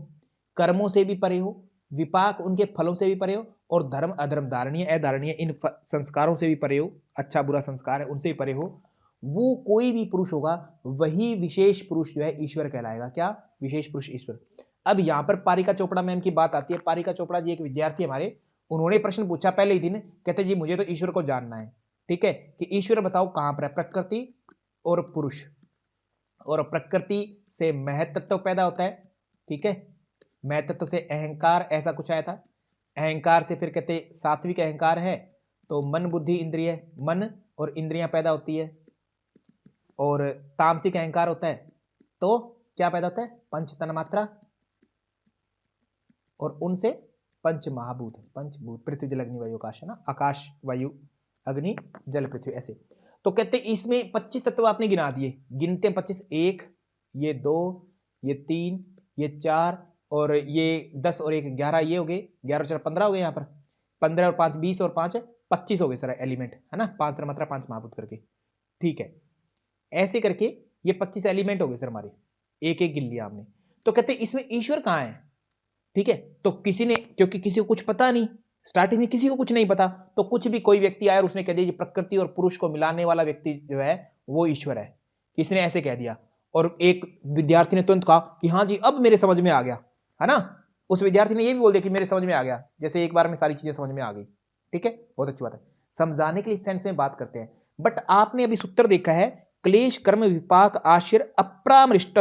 कर्मों से भी परे हो, विपाक उनके फलों से भी परे हो, और धर्म अधर्म धारणीय अधारणीय इन संस्कारों से भी परे हो, अच्छा बुरा संस्कार है उनसे भी परे हो, वो कोई भी पुरुष होगा, वही विशेष पुरुष जो है ईश्वर कहलाएगा। क्या? विशेष पुरुष ईश्वर। अब यहां पर पारिका चोपड़ा मैम की बात आती है। पारिका चोपड़ा जी एक विद्यार्थी हमारे, उन्होंने प्रश्न पूछा पहले ही दिन, कहते जी मुझे तो ईश्वर को जानना है, ठीक है, कि ईश्वर बताओ कहां पर है? प्रकृति और पुरुष, और प्रकृति से महत्त्व पैदा होता है, ठीक है, महत्त्व से अहंकार, ऐसा कुछ आया था, अहंकार से फिर कहते सात्विक अहंकार है, तो मन बुद्धि इंद्रिय, मन और इंद्रियां पैदा होती है, और तामसिक अहंकार होता है, तो क्या पैदा होता है? पंच तन्मात्रा, और उनसे पंच महाभूत, पंचभूत, पृथ्वी जल अग्नि वायु आकाश, है ना, आकाश वायु अग्नि जल पृथ्वी, ऐसे। तो कहते इसमें 25 तत्व आपने गिना दिए, गिनते हैं 25, 1, ये 2, ये 3, ये 4, और ये 10 और 1 11, ये हो गए 11 और 4 15 हो गए, यहाँ पर 15 और 5 20 और 5 25 हो गए सर एलिमेंट, है ना, 5 तन्मात्रा 5 महाभूत करके, ठीक है। ऐसे करके ये 25 एलिमेंट हो गए सर हमारे, एक एक गिन लिया हमने। तो कहते इसमें ईश्वर कहाँ है? ठीक है, तो किसी ने, क्योंकि किसी को कुछ पता नहीं, स्टार्टिंग में किसी को कुछ नहीं पता, तो कुछ भी कोई व्यक्ति आया और उसने कह दिया प्रकृति और पुरुष को मिलाने वाला व्यक्ति जो है वो ईश्वर है, किसी ने ऐसे कह दिया, और एक विद्यार्थी ने तुरंत कहा कि हाँ जी अब मेरे समझ में आ गया, है ना, उस विद्यार्थी ने ये भी बोल दिया कि मेरे समझ में आ गया, जैसे एक बार में सारी चीजें समझ में आ गई, ठीक है, बहुत अच्छी बात है, समझाने के लिए सेंस में बात करते हैं। बट आपने अभी सूत्र देखा है, क्लेश कर्म विपाक आश्चर्य अप्रामृष्ट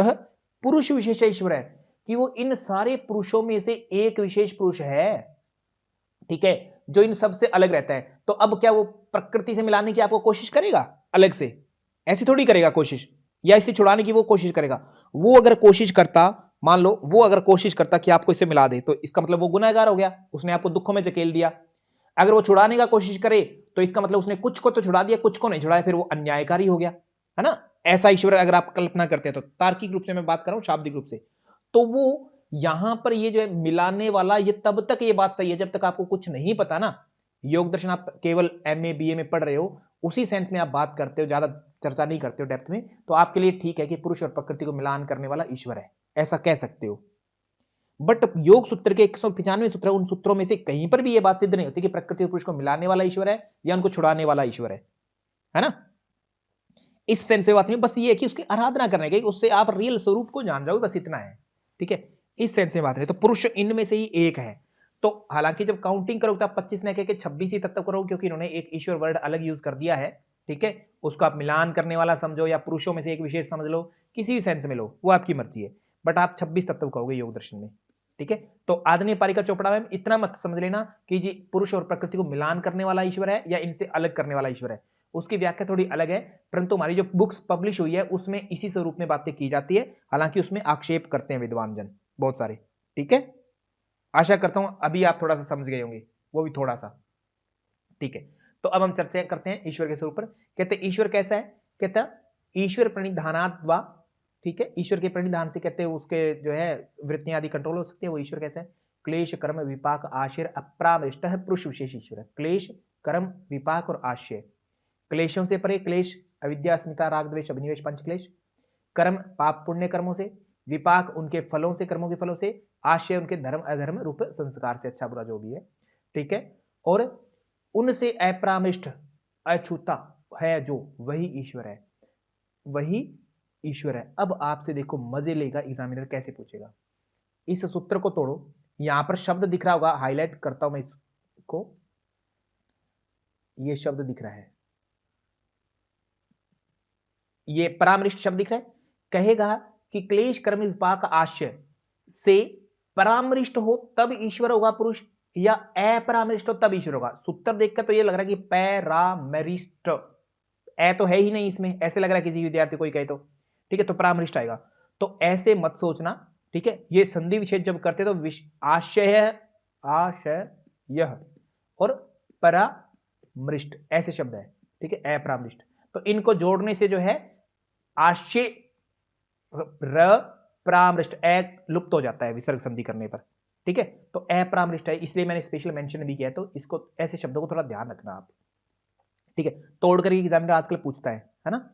पुरुष विशेष ईश्वर है, कि वो इन सारे पुरुषों में से एक विशेष पुरुष है, ठीक है, जो इन सबसे अलग रहता है। तो अब क्या वो प्रकृति से मिलाने की आपको कोशिश करेगा अलग से? ऐसी थोड़ी करेगा कोशिश, या इसे छुड़ाने की वो कोशिश करेगा? वो अगर कोशिश करता, मान लो वो अगर कोशिश करता कि आपको इससे मिला दे, तो इसका मतलब वो गुनहगार हो गया, उसने आपको दुखों में जकेल दिया। अगर वो छुड़ाने का कोशिश करे तो इसका मतलब उसने कुछ को तो छुड़ा दिया, कुछ को नहीं छुड़ाया, फिर वो अन्यायकारी हो गया, है ना। ऐसा ईश्वर अगर आप कल्पना करते हैं, तो तार्किक रूप से मैं बात कर रहा हूं, शाब्दिक रूप से, तो वो यहां पर ये जो है मिलाने वाला, ये तब तक ये बात सही है जब तक आपको कुछ नहीं पता ना। योग दर्शन आप केवल MA BA में पढ़ रहे हो, उसी सेंस में आप बात करते हो, ज्यादा चर्चा नहीं करते हो डेप्थ में, तो आपके लिए ठीक है कि पुरुष और प्रकृति को मिलान करने वाला ईश्वर है, ऐसा कह सकते हो। बट योग सूत्र के 195 सूत्र, उन सूत्रों में से कहीं पर भी यह बात सिद्ध नहीं होती कि प्रकृति और पुरुष को मिलाने वाला ईश्वर है या उनको छुड़ाने वाला ईश्वर है ना। इस सेंस से बात नहीं, बस ये है कि उसकी आराधना करने की, उससे आप रियल स्वरूप को जान जाओगे, बस इतना है, ठीक है। इस सेंस से बात नहीं, तो पुरुष इनमें से ही एक है। तो हालांकि जब काउंटिंग करोगे तो आप 25 न कह 26 ही तत्व करोगे, क्योंकि इन्होंने एक ईश्वर वर्ड अलग यूज कर दिया है, ठीक है। उसको आप मिलान करने वाला समझो या पुरुषों में से एक विशेष समझ लो, किसी भी सेंस में लो, वो आपकी मर्जी है, बट आप 26 तत्व कहोगे योग दर्शन में, ठीक है। तो आदरणीय पारिका चोपड़ा में इतना मत समझ लेना कि जी पुरुष और प्रकृति को मिलान करने वाला ईश्वर है या इनसे अलग करने वाला ईश्वर है, उसकी व्याख्या थोड़ी अलग है, परंतु हमारी जो बुक्स पब्लिश हुई है उसमें इसी स्वरूप में बातें की जाती है। हालांकि उसमें आक्षेप करते हैं विद्वान जन बहुत सारे, ठीक है। आशा करता हूं अभी आप थोड़ा सा समझ गए होंगे, वो भी थोड़ा सा, ठीक है। तो अब हम चर्चा करते हैं ईश्वर के स्वरूप पर। कहते हैं ईश्वर कैसा है? कहता है ईश्वर प्रणिधानाद्वा, ठीक है, ईश्वर के प्रणिधान से कहते हैं उसके जो है वृत्तियां आदि कंट्रोल हो सकती है। वो ईश्वर कैसा है? क्लेश कर्म विपाक आश्रय अप्रामृष्ट पुरुष विशेष ईश्वर है। क्लेश कर्म विपाक और आश्रय, क्लेशों से परे, क्लेश अविद्या अस्मिता राग द्वेष अभिनिवेश पंच क्लेश, कर्म पाप पुण्य कर्मों से, विपाक उनके फलों से, कर्मों के फलों से, आश्रय उनके धर्म अधर्म रूप संस्कार से, अच्छा बुरा जो भी है, ठीक है। और उनसे अप्रामिष्ट अछूता है जो, वही ईश्वर है, वही ईश्वर है। अब आपसे देखो मजे लेगा एग्जामिनर कैसे पूछेगा। इस सूत्र को तोड़ो। यहां पर शब्द दिख रहा होगा, हाईलाइट करता हूं मैं इसको, ये शब्द दिख रहा है, ये परामृष्ट शब्द दिख रहा है। कहेगा कि क्लेश कर्म विपाक आश्य से परामृष्ट हो तब ईश्वर होगा पुरुष, या अपरामृष्ट हो तब ईश्वर होगा। सूत्र देखकर तो ये लग रहा है कि पैरामृष्ट, ए तो है ही नहीं इसमें, ऐसे लग रहा है किसी विद्यार्थी कोई कहे तो, ठीक है, तो परामृष्ट आएगा। तो ऐसे मत सोचना, ठीक है। ये संधि विच्छेद जब करते तो आशय, आशय और परामृष्ट ऐसे शब्द है, ठीक है, अपरामृष्ट। तो इनको जोड़ने से जो है आशय र परामृष्ट लुप्त हो जाता है विसर्ग संधि करने पर, ठीक है। तो अपरामृष्ट है, इसलिए मैंने स्पेशल मेंशन भी किया। तो इसको, ऐसे शब्दों को थोड़ा ध्यान रखना आप, ठीक है। तोड़ कर एग्जामिनर आजकल पूछता है ना।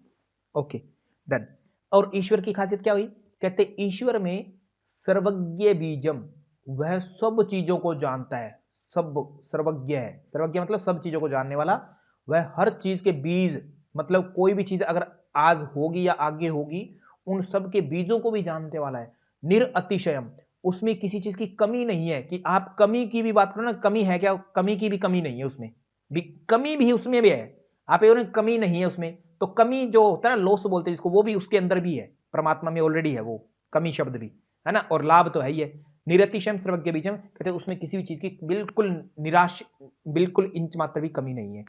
Okay, done. और ईश्वर की खासियत क्या हुई, कहते ईश्वर में सर्वज्ञ बीजम, वह सब चीजों को जानता है, सब सर्वज्ञ है, सर्वज्ञ मतलब सब चीजों को जानने वाला। वह हर चीज के बीज, मतलब कोई भी चीज अगर आज होगी या आगे होगी, उन सब के बीजों को भी जानने वाला है। निरअतिशयम, उसमें किसी चीज की कमी नहीं है, कि आप कमी की भी बात करो ना, कमी है क्या, कमी की भी कमी नहीं है उसमें भी, कमी भी उसमें भी है। आप ये कमी नहीं है उसमें, तो कमी जो होता है ना, लोस बोलते हैं जिसको, वो भी उसके अंदर भी है, परमात्मा में ऑलरेडी है वो कमी शब्द भी, है ना। और लाभ तो है ही है। निरतिशम सर्वज्ञ बीजम, कहते हैं उसमें किसी भी चीज की बिल्कुल निराश, बिल्कुल इंच मात्र भी कमी नहीं है।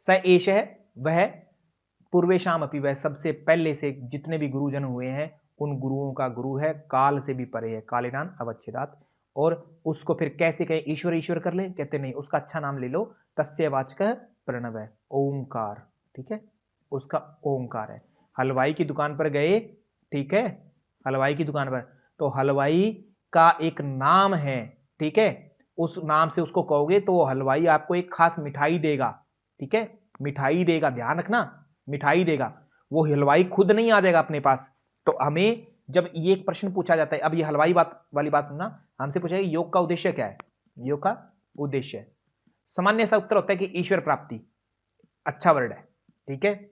स एष है, वह पूर्वेशाम अपि, वह सबसे पहले से जितने भी गुरुजन हुए हैं उन गुरुओं का गुरु है, काल से भी परे है, कालेनान अवच्छेदात। और उसको फिर कैसे कहें, ईश्वर ईश्वर कर ले, कहते नहीं, उसका अच्छा नाम ले लो, तस्य वाचकः प्रणव है, ओंकार, ठीक है, उसका ओंकार है। हलवाई की दुकान पर गए, ठीक है, हलवाई की दुकान पर, तो हलवाई का एक नाम है, ठीक है, उस नाम से उसको कहोगे तो वो हलवाई आपको एक खास मिठाई देगा, ठीक है, मिठाई देगा, ध्यान रखना, मिठाई देगा। वो हलवाई खुद नहीं आ जाएगा अपने पास। तो हमें जब ये एक प्रश्न पूछा जाता है, अब ये हलवाई बात वाली बात सुनना, हमसे पूछा योग का उद्देश्य क्या है, योग का उद्देश्य सामान्य सा उत्तर होता है कि ईश्वर प्राप्ति, अच्छा वर्ड है, ठीक है,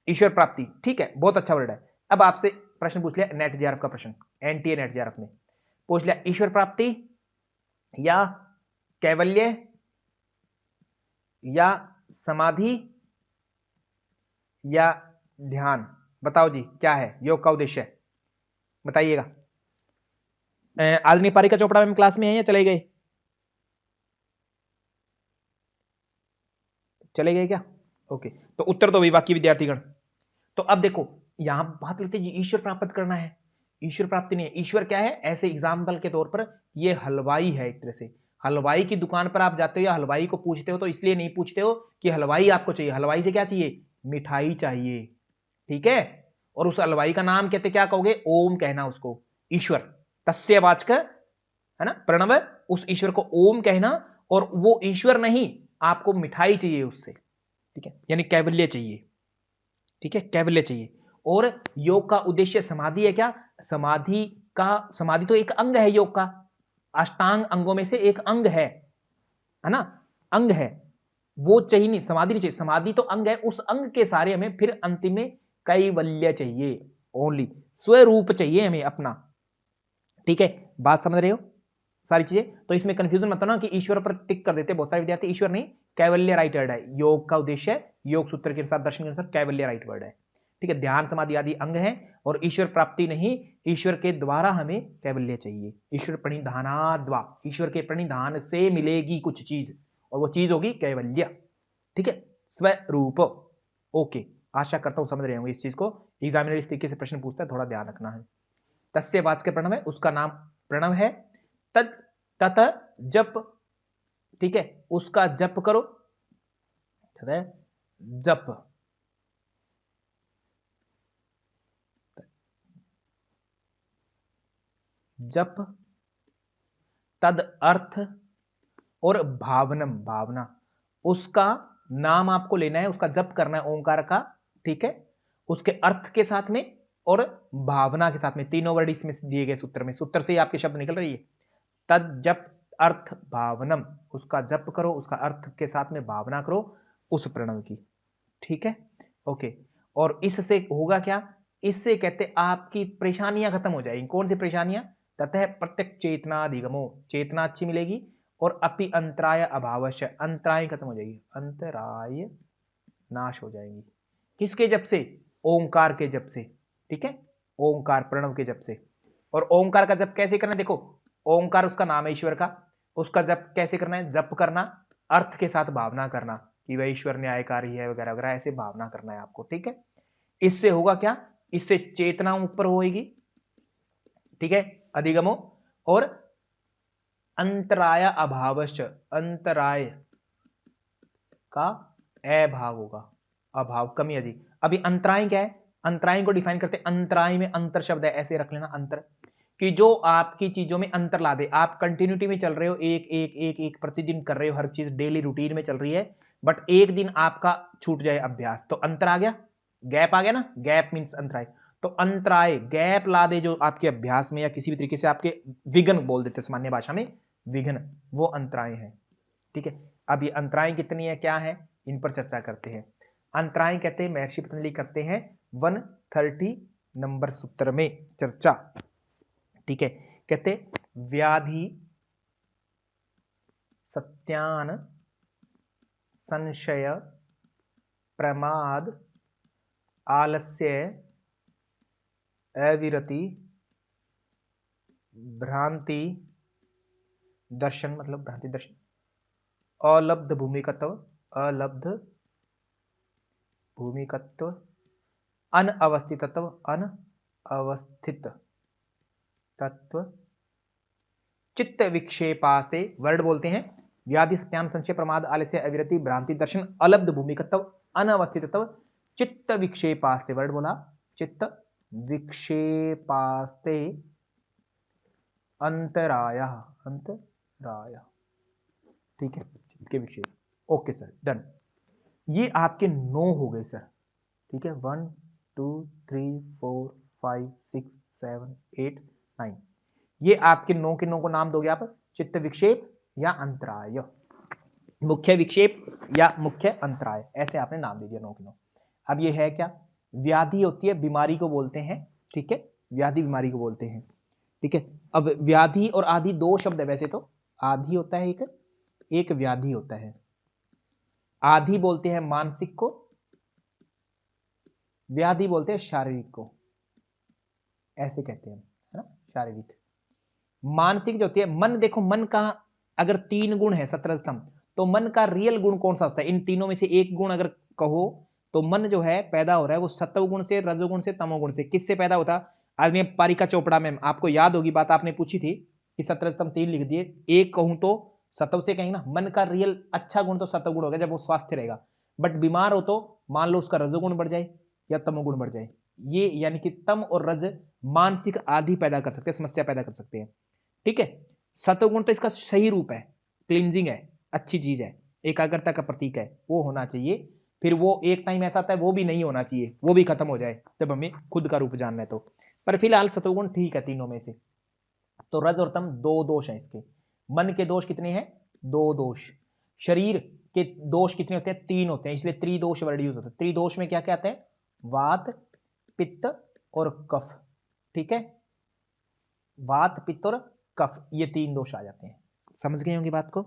ईश्वर प्राप्ति, ठीक है, बहुत अच्छा वर्ड है। अब आपसे प्रश्न पूछ लिया नेट जेआरएफ का प्रश्न, एनटीए नेट जेआरएफ में पूछ लिया, ईश्वर प्राप्ति या कैवल्य या समाधि या ध्यान, बताओ जी क्या है योग का उद्देश्य, बताइएगा। आज निपारिका चोपड़ा मैम क्लास में है या चले गए, चले गए क्या, ओके। तो उत्तर तो भी बाकी विद्यार्थीगण। तो अब देखो यहां बात लेते हैं ईश्वर प्राप्त करना है, ईश्वर प्राप्ति नहीं है। ईश्वर क्या है, ऐसे एग्जाम्पल के तौर पर ये हलवाई है, एक तरह से हलवाई की दुकान पर आप जाते हो या हलवाई को पूछते हो तो इसलिए नहीं पूछते हो कि हलवाई आपको चाहिए, हलवाई से क्या चाहिए, मिठाई चाहिए, ठीक है। और उस हलवाई का नाम कहते क्या कहोगे, ओम कहना उसको, ईश्वर, तस्य वाचक, है ना, प्रणव, उस ईश्वर को ओम कहना। और वो ईश्वर नहीं, आपको मिठाई चाहिए उससे, ठीक है, यानी कैवल्य चाहिए, ठीक है, कैवल्य चाहिए। और योग का उद्देश्य समाधि है क्या, समाधि का, समाधि तो एक अंग है योग का, अष्टांग अंगों में से एक अंग है ना, अंग है, वो चाहिए नहीं, समाधि नहीं चाहिए, समाधि तो अंग है, उस अंग के सारे हमें फिर अंतिम में कैवल्य चाहिए, ओनली स्वरूप चाहिए हमें अपना, ठीक है, बात समझ रहे हो सारी चीजें। तो इसमें कंफ्यूजन मत होना कि ईश्वर पर टिक कर देते बहुत सारे विद्यार्थी, ईश्वर नहीं, कैवल्य राइट वर्ड है, योग का उद्देश्य है, योग सूत्र के अनुसार, दर्शन के अनुसार कैवल्य राइट वर्ड है, ठीक है। ध्यान समाधि आदि अंग है, और ईश्वर प्राप्ति नहीं, ईश्वर के द्वारा हमें कैवल्य चाहिए, ईश्वर प्रणिधानाद्वा, ईश्वर के प्रणिधान से मिलेगी कुछ चीज, और वो चीज होगी कैवल्य, ठीक है, स्वरूप। ओके, आशा करता हूं समझ रहे होंगे इस चीज को, एग्जामिनर इस तरीके से प्रश्न पूछता है, थोड़ा ध्यान रखना है। तस्य वाचक प्रणव है, उसका नाम प्रणव है, तत् तत जप, ठीक है, उसका जप करो, जप, जप, तद अर्थ, और भावनम, भावना, उसका नाम आपको लेना है, उसका जप करना है ओंकार का, ठीक है, उसके अर्थ के साथ में और भावना के साथ में, तीनों वर्ड इसमें दिए गए सूत्र में, सूत्र से ही आपके शब्द निकल रही है। तद जप अर्थ भावनम, उसका जप करो, उसका अर्थ के साथ में भावना करो उस प्रणव की, ठीक है, ओके। और इससे होगा क्या, इससे कहते आपकी परेशानियां खत्म हो जाएंगी। कौन सी परेशानियां, ततः प्रत्यक्ष चेतनाधिगमो, चेतना अच्छी मिलेगी, और अपि अंतराय अभावश्य, अंतराय खत्म हो जाएगी, अंतराय नाश हो जाएंगी। किसके जप से? ओंकार के जप से। ठीक है, ओंकार प्रणव के जप से। और ओंकार का जप कैसे करना है? देखो, ओंकार उसका नाम है ईश्वर का, उसका जप कैसे करना है? जप करना, अर्थ के साथ भावना करना कि वह ईश्वर न्यायकारी है वगैरह वगैरह, ऐसे भावना करना है आपको। ठीक है, इससे होगा क्या? इससे चेतना ऊपर होएगी। ठीक है, अधिगमो, और अंतराय अभावश्च, अंतराय का अभाव होगा, अभाव कमी अधिक। अभी अंतराय क्या है? अंतराय को डिफाइन करते हैं, अंतराय में अंतर शब्द है, ऐसे रख लेना अंतर, कि जो आपकी चीजों में अंतर ला दे। आप कंटिन्यूटी में चल रहे हो, एक एक एक एक प्रतिदिन कर रहे हो, हर चीज डेली रूटीन में चल रही है, बट एक दिन आपका छूट जाए अभ्यास, तो अंतर आ गया, गैप आ गया ना, गैप मीन्स अंतराय। तो अंतराय गैप ला दे जो आपके अभ्यास में, या किसी भी तरीके से आपके विघ्न बोल देते सामान्य भाषा में, विघ्न, वो अंतराय है। ठीक है, अब ये अंतराय कितनी है, क्या है, इन पर चर्चा करते हैं। अंतराय कहते हैं, महर्षि पतंजलि करते हैं 130 नंबर सूत्र में चर्चा। ठीक है, कहते व्याधि सत्यान संशय प्रमाद आलस्य अविरति भ्रांति दर्शन, मतलब भ्रांति दर्शन, अलब्ध भूमिकत्व, अलब्ध भूमिकत्व, अनअवस्थितत्व, अनअवस्थित तत्व, चित्त विक्षेपास्ते, वर्ड बोलते हैं, व्याधि सत्यान संशय प्रमाद आलस्य अविरति भ्रांति दर्शन अलब्ध भूमिकत्व अनवस्थितत्व चित्त विक्षेपास्ते, वर्ड बोला, चित्त विक्षेपास्ते अंतराय, अंतराय। ठीक है, चित्त के विक्षेप। Okay sir, done. ये आपके 9 हो गए सर। ठीक है, 1 2 3 4 5 6 7 8 9, ये आपके 9 के 9 को नाम दोगे आप, चित्त विक्षेप या अंतराय, मुख्य विक्षेप या मुख्य अंतराय, ऐसे आपने नाम दे दिया 9 के 9। अब ये है क्या? व्याधि होती है, बीमारी को बोलते हैं। ठीक है, व्याधि बीमारी को बोलते हैं। ठीक है, अब व्याधि और आदि 2 शब्द है वैसे तो, आधि होता है एक व्याधि होता है। आधि बोलते हैं मानसिक को, व्याधि बोलते हैं शारीरिक को, ऐसे कहते हैं, है ना, शारीरिक। मानसिक जो होती है, मन, देखो मन का अगर 3 गुण है सत्रस्तम, तो मन का रियल गुण कौन सा होता है? इन तीनों में से एक गुण अगर कहो तो मन जो है पैदा हो रहा है वो सत्वगुण से, रजोगुण से, तमोगुण से। किससे पैदा होता? आज मैं पारिका चोपड़ा में, आपको याद होगी बात, आपने पूछी थी कि सत्रस्तम 3 लिख दिए, एक कहूं तो सत्व से कहेंगे ना, मन का रियल अच्छा गुण तो सत्वगुण हो गया जब वो स्वस्थ रहेगा, बट बीमार हो तो मान लो उसका रजोगुण बढ़ जाए या तमोगुण बढ़ जाए, ये यानी कि तम और रज मानसिक आदि पैदा कर सकते हैं, समस्या पैदा कर सकते हैं। ठीक है, सत्वगुण तो इसका सही रूप है, क्लींजिंग है, अच्छी चीज है, एकाग्रता का प्रतीक है, वो होना चाहिए। फिर वो एक टाइम ऐसा आता है वो भी नहीं होना चाहिए, वो भी खत्म हो जाए जब हमें खुद का रूप जानना है तो। पर फिलहाल सत्वगुण ठीक है तीनों में से। तो रज और तम 2 दोष हैं इसके। मन के दोष कितने हैं? 2 दोष। शरीर के दोष कितने होते हैं? 3 होते हैं, इसलिए त्रिदोष वर्ड यूज होता है। त्रिदोष में क्या क्या आता है? वात, पित्त और कफ। ठीक है, वात, पित्त और कफ, ये 3 दोष आ जाते हैं। समझ गए होंगे बात को?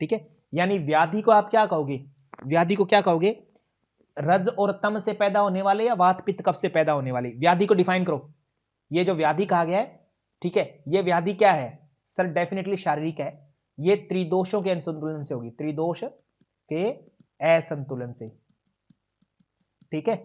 ठीक है, यानी व्याधि को आप क्या कहोगे? व्याधि को क्या कहोगे? रज और तम से पैदा होने वाले या वात पित्त कफ से पैदा होने वाली? व्याधि को डिफाइन करो। ये जो व्याधि कहा गया है, ठीक है, ये व्याधि क्या है सर? डेफिनेटली शारीरिक है। ये त्रिदोषों के असंतुलन से होगी, त्रिदोष के असंतुलन से। ठीक है,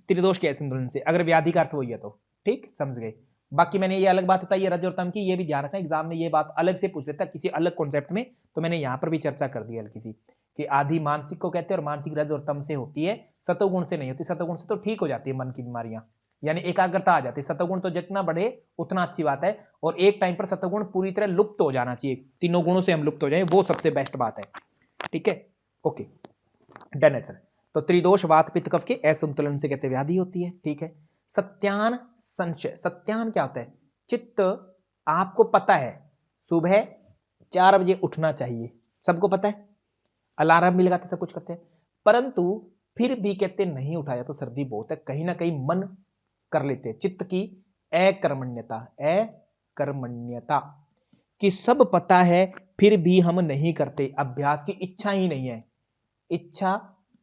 त्रिदोष के असंतुलन से, अगर व्याधि का अर्थ वही है तो। ठीक, समझ गए? बाकी मैंने ये अलग बात बताई है रज और तम की, ये भी ध्यान रखना, एग्जाम में ये बात अलग से पूछ लेता है किसी अलग कॉन्सेप्ट में, तो मैंने यहां पर भी चर्चा कर दी हल्की सी कि आधी मानसिक को कहते हैं और मानसिक रज और तम से होती है, सतोगुण से नहीं होती। सतोगुण से तो ठीक हो जाती है मन की बीमारियां, यानी एकाग्रता आ जाती है। सतोगुण तो जितना बढ़े उतना अच्छी बात है, और एक टाइम पर सतोगुण पूरी तरह लुप्त हो जाना चाहिए, तीनों गुणों से हम लुप्त हो जाए, वो सबसे बेस्ट बात है। ठीक है, ओके, डन है सर। तो त्रिदोष वात पित्त कफ के असंतुलन से कहते व्याधि होती है। ठीक है, सत्यान संशय, सत्यान क्या होता है? चित्त, आपको पता है सुबह 4 बजे उठना चाहिए, सबको पता है, अलार्म भी लगाते सब कुछ करते हैं, परंतु फिर भी कहते नहीं उठाया तो सर्दी बहुत है, कहीं ना कहीं मन कर लेते हैं, चित्त की अकर्मण्यता, अकर्मण्यता कि सब पता है फिर भी हम नहीं करते, अभ्यास की इच्छा ही नहीं है, इच्छा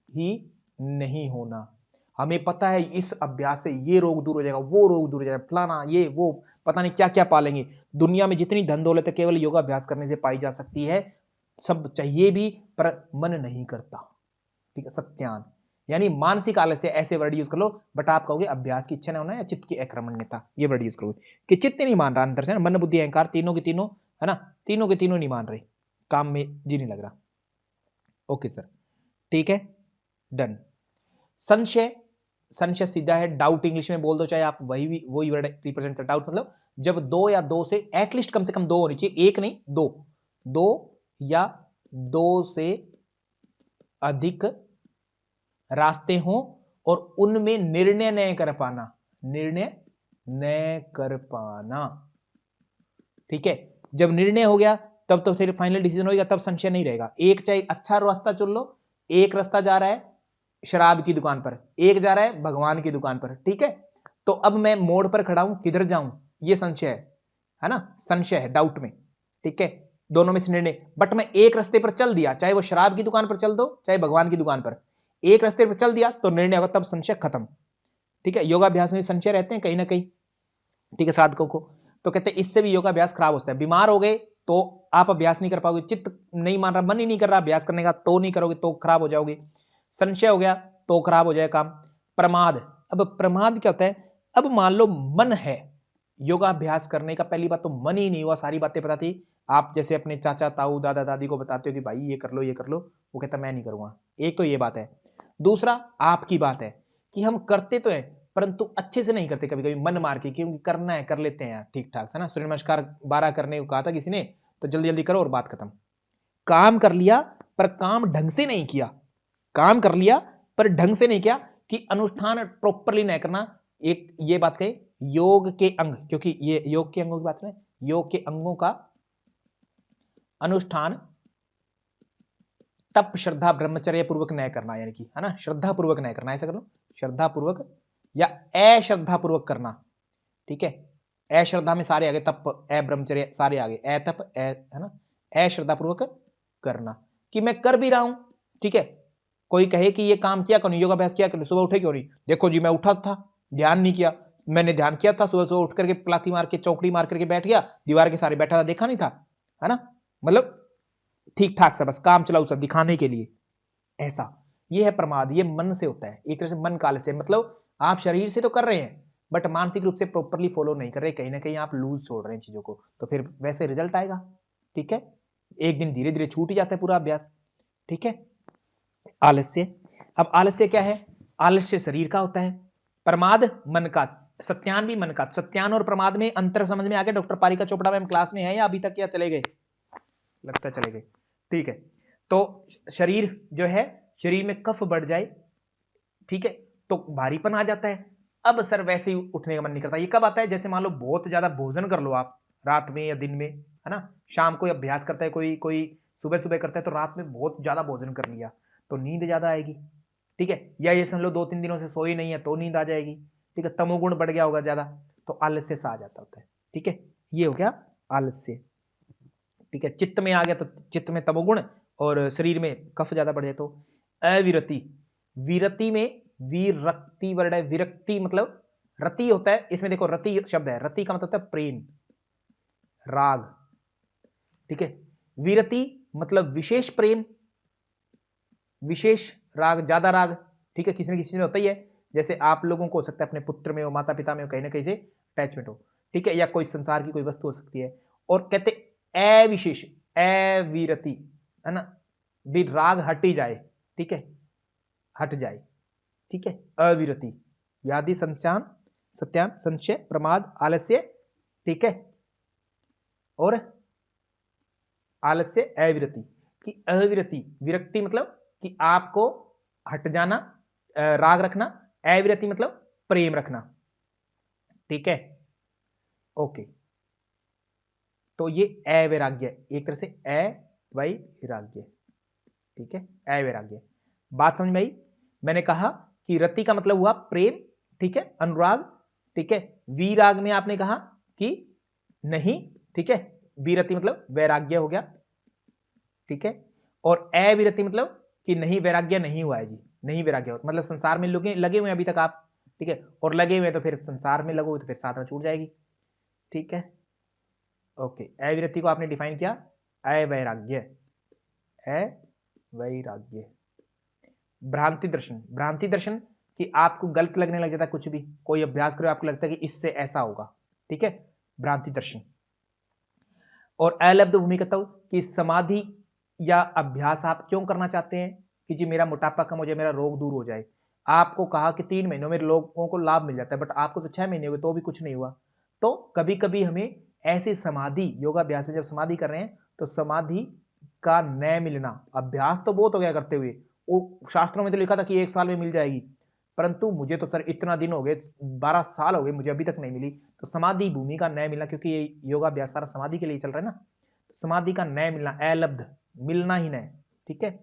ही नहीं होना। हमें पता है इस अभ्यास से ये रोग दूर हो जाएगा, वो रोग दूर हो जाएगा, फलाना ये वो पता नहीं क्या क्या पालेंगे। दुनिया में जितनी धन दौलत है केवल योगाभ्यास करने से पाई जा सकती है, सब चाहिए भी पर मन नहीं करता। ठीक है, सत्यान यानी मानसिक आलस्य, ऐसे वर्ड यूज कर लो। बट आप कहोगे अभ्यास की इच्छा न होना या चित्त की अकर्मण्यता, ये वर्ड यूज करोगे कि चित्त नहीं मान रहा अंदर से, मन बुद्धि अहंकार तीनों के तीनों, है ना, तीनों के तीनों नहीं मान रहे, काम में जी नहीं लग रहा। ओके सर, ठीक है, डन। संशय, संशय सीधा है डाउट, इंग्लिश में बोल दो चाहे आप, वही वर्ड रिप्रेजेंट कर डाउट, मतलब जब दो या दो से, एटलीस्ट कम से कम दो होनी चाहिए, एक नहीं दो, दो या दो से अधिक रास्ते हों और उनमें निर्णय न कर पाना, निर्णय न कर पाना। ठीक है, जब निर्णय हो गया तब तो फिर फाइनल डिसीजन होगा, तब संशय नहीं रहेगा। एक चाहे अच्छा रास्ता चुन लो, एक रास्ता जा रहा है शराब की दुकान पर, एक जा रहा है भगवान की दुकान पर। ठीक है, तो अब मैं मोड़ पर खड़ा हूं, किधर जाऊं, ये संशय है ना, संशय है डाउट में। ठीक है, दोनों में से निर्णय, बट मैं एक रास्ते पर चल दिया, चाहे वो शराब की दुकान पर चल दो चाहे भगवान की दुकान पर, एक रास्ते पर चल दिया तो निर्णय होगा, तब संशय खत्म। ठीक है, योगाभ्यास में संशय रहते हैं कहीं ना कहीं। ठीक है, साधकों को तो कहते हैं इससे भी योगाभ्यास खराब होता है। बीमार हो गए तो आप अभ्यास नहीं कर पाओगे, चित्त नहीं मान रहा, मन ही नहीं कर रहा अभ्यास करने का, तो नहीं करोगे तो खराब हो जाओगे। संशय हो गया तो खराब हो जाए काम। प्रमाद, अब प्रमाद क्या होता है, अब मान लो मन है योगाभ्यास करने का, पहली बात तो मन ही नहीं हुआ, सारी बातें पता थी, आप जैसे अपने चाचा ताऊ दादा दादी को बताते हो कि भाई ये कर लो ये कर लो, वो कहता मैं नहीं करूंगा, एक तो ये बात है। दूसरा आपकी बात है कि हम करते तो है परंतु अच्छे से नहीं करते, कभी कभी मन मार के, क्योंकि करना है कर लेते हैं यार ठीक ठाक, है ना, सूर्य नमस्कार 12 करने को कहा था किसी ने, तो जल्दी जल्दी करो और बात खत्म। काम कर लिया पर काम ढंग से नहीं किया, काम कर लिया पर ढंग से नहीं किया, कि अनुष्ठान प्रॉपरली नहीं करना। एक ये बात कही योग के अंग, क्योंकि ये योग के अंगों की बात है, योग के अंगों का अनुष्ठान तप श्रद्धा ब्रह्मचर्य पूर्वक न करना, यानी कि है ना, श्रद्धा पूर्वक न करना, ऐसा कर लो, श्रद्धा पूर्वक या अश्रद्धा पूर्वक करना। ठीक है, अश्रद्धा में सारे आगे, तप अ ब्रह्मचर्य सारे आगे, तप है ना, अश्रद्धा पूर्वक करना, कि मैं कर भी रहा हूं। ठीक है, कोई कहे कि ये काम किया करो, योगाभ्यास किया करो, सुबह उठे क्यों नहीं, देखो जी मैं उठा था, ध्यान नहीं किया, मैंने ध्यान किया था, सुबह सुबह उठ करके प्लाथी मार के चौकड़ी मार करके बैठ गया, दीवार के सारे बैठा था, देखा नहीं था, है ना, मतलब ठीक ठाक सा बस काम चलाऊ सा दिखाने के लिए, ऐसा। ये है प्रमाद, ये मन से होता है, एक तरह से मन काल से, मतलब आप शरीर से तो कर रहे हैं बट मानसिक रूप से प्रॉपरली फॉलो नहीं कर रहे, कहीं ना कहीं आप लूज छोड़ रहे हैं चीजों को, तो फिर वैसे रिजल्ट आएगा। ठीक है, एक दिन धीरे धीरे छूट ही जाता है पूरा अभ्यास। ठीक है, आलस्य, अब आलस्य क्या है, आलस्य शरीर का होता है, प्रमाद मन का, सत्यान भी मन का। सत्यान और प्रमाद में अंतर समझ में आ गया, doctor Parika Chopra ma'am class में है या अभी तक या चले गए, लगता चले गए। ठीक है, तो शरीर जो है, शरीर में कफ बढ़ जाए, ठीक है, तो भारीपन आ जाता है। अब सर वैसे ही उठने का मन नहीं करता, ये कब आता है, जैसे मान लो बहुत ज्यादा भोजन कर लो आप रात में या दिन में, है ना, शाम को अभ्यास करता है कोई, कोई सुबह सुबह करता है, तो रात में बहुत ज्यादा भोजन कर लिया तो नींद ज्यादा आएगी। ठीक है, या ये समझ लो 2-3 दिनों से सोई नहीं है तो नींद आ जाएगी। ठीक है, तमोगुण बढ़ गया होगा ज्यादा, तो आलस्य सा आ जाता होता है। ठीक है, ये हो गया आलस्य। ठीक है, चित्त में आ गया तो चित्त में तमोगुण, और शरीर में कफ ज्यादा बढ़ जाए तो अविरति। विरति में विरक्ति वर्ड है, विरक्ति मतलब रति होता है, इसमें देखो रति शब्द है, रति का मतलब होता है प्रेम राग। ठीक है, विरति मतलब विशेष प्रेम, विशेष राग, ज्यादा राग। ठीक है, किसी न किसी में होता ही है, जैसे आप लोगों को हो सकता है अपने पुत्र में हो, माता पिता में हो, कहीं ना कहीं से अटैचमेंट हो। ठीक है, या कोई संसार की कोई वस्तु हो सकती है, और कहते अविशेष, अविरति, है ना, भी राग हट ही जाए। ठीक है, हट जाए। ठीक है, अविरति, व्याधि संचान सत्यान संशय प्रमाद आलस्य। ठीक है, और आलस्य अविरति, कि अविरति, विरक्ति मतलब कि आपको हट जाना, राग रखना, अविरति मतलब प्रेम रखना। ठीक है, ओके, तो ये अवैराग्य, एक तरह से अवैराग्य। ठीक है, अवैराग्य, बात समझ में आई। मैंने कहा कि रति का मतलब हुआ प्रेम, ठीक है, अनुराग, ठीक है। वीराग में आपने कहा कि नहीं, ठीक है, वीरति मतलब वैराग्य हो गया, ठीक है। और अविरति मतलब कि नहीं, वैराग्य नहीं हुआ है जी, नहीं वैराग्य हो, मतलब संसार में लगे हुए अभी तक आप, ठीक है, और लगे हुए तो फिर संसार में लगोगे तो फिर साधना छूट जाएगी, ठीक है। ओके, अविरति को आपने डिफाइन किया अवैराग्य, अवैराग्य। भ्रांति दर्शन, भ्रांति दर्शन कि आपको गलत लगने लग जाता है, कुछ भी कोई अभ्यास करो आपको लगता है कि इससे ऐसा होगा, ठीक है, भ्रांति दर्शन। और अलब्ध भूमिकत्व कि समाधि या अभ्यास आप क्यों करना चाहते हैं कि जी मेरा मोटापा कम हो जाए, मेरा रोग दूर हो जाए। आपको कहा कि 3 महीनों में लोगों को लाभ मिल जाता है, बट आपको तो 6 महीने हुए तो भी कुछ नहीं हुआ। तो कभी कभी हमें ऐसी समाधि, योगाभ्यास में जब समाधि कर रहे हैं तो समाधि का न मिलना, अभ्यास तो बहुत हो गया करते हुए, वो शास्त्रों में तो लिखा था कि 1 साल में मिल जाएगी, परंतु मुझे तो सर इतना दिन हो गए, 12 साल हो गए, मुझे अभी तक नहीं मिली। तो समाधि भूमि का न मिलना, क्योंकि ये योगाभ्यास सारा समाधि के लिए चल रहा है ना, समाधि का न मिलना, अलब्ध, मिलना ही न, ठीक है।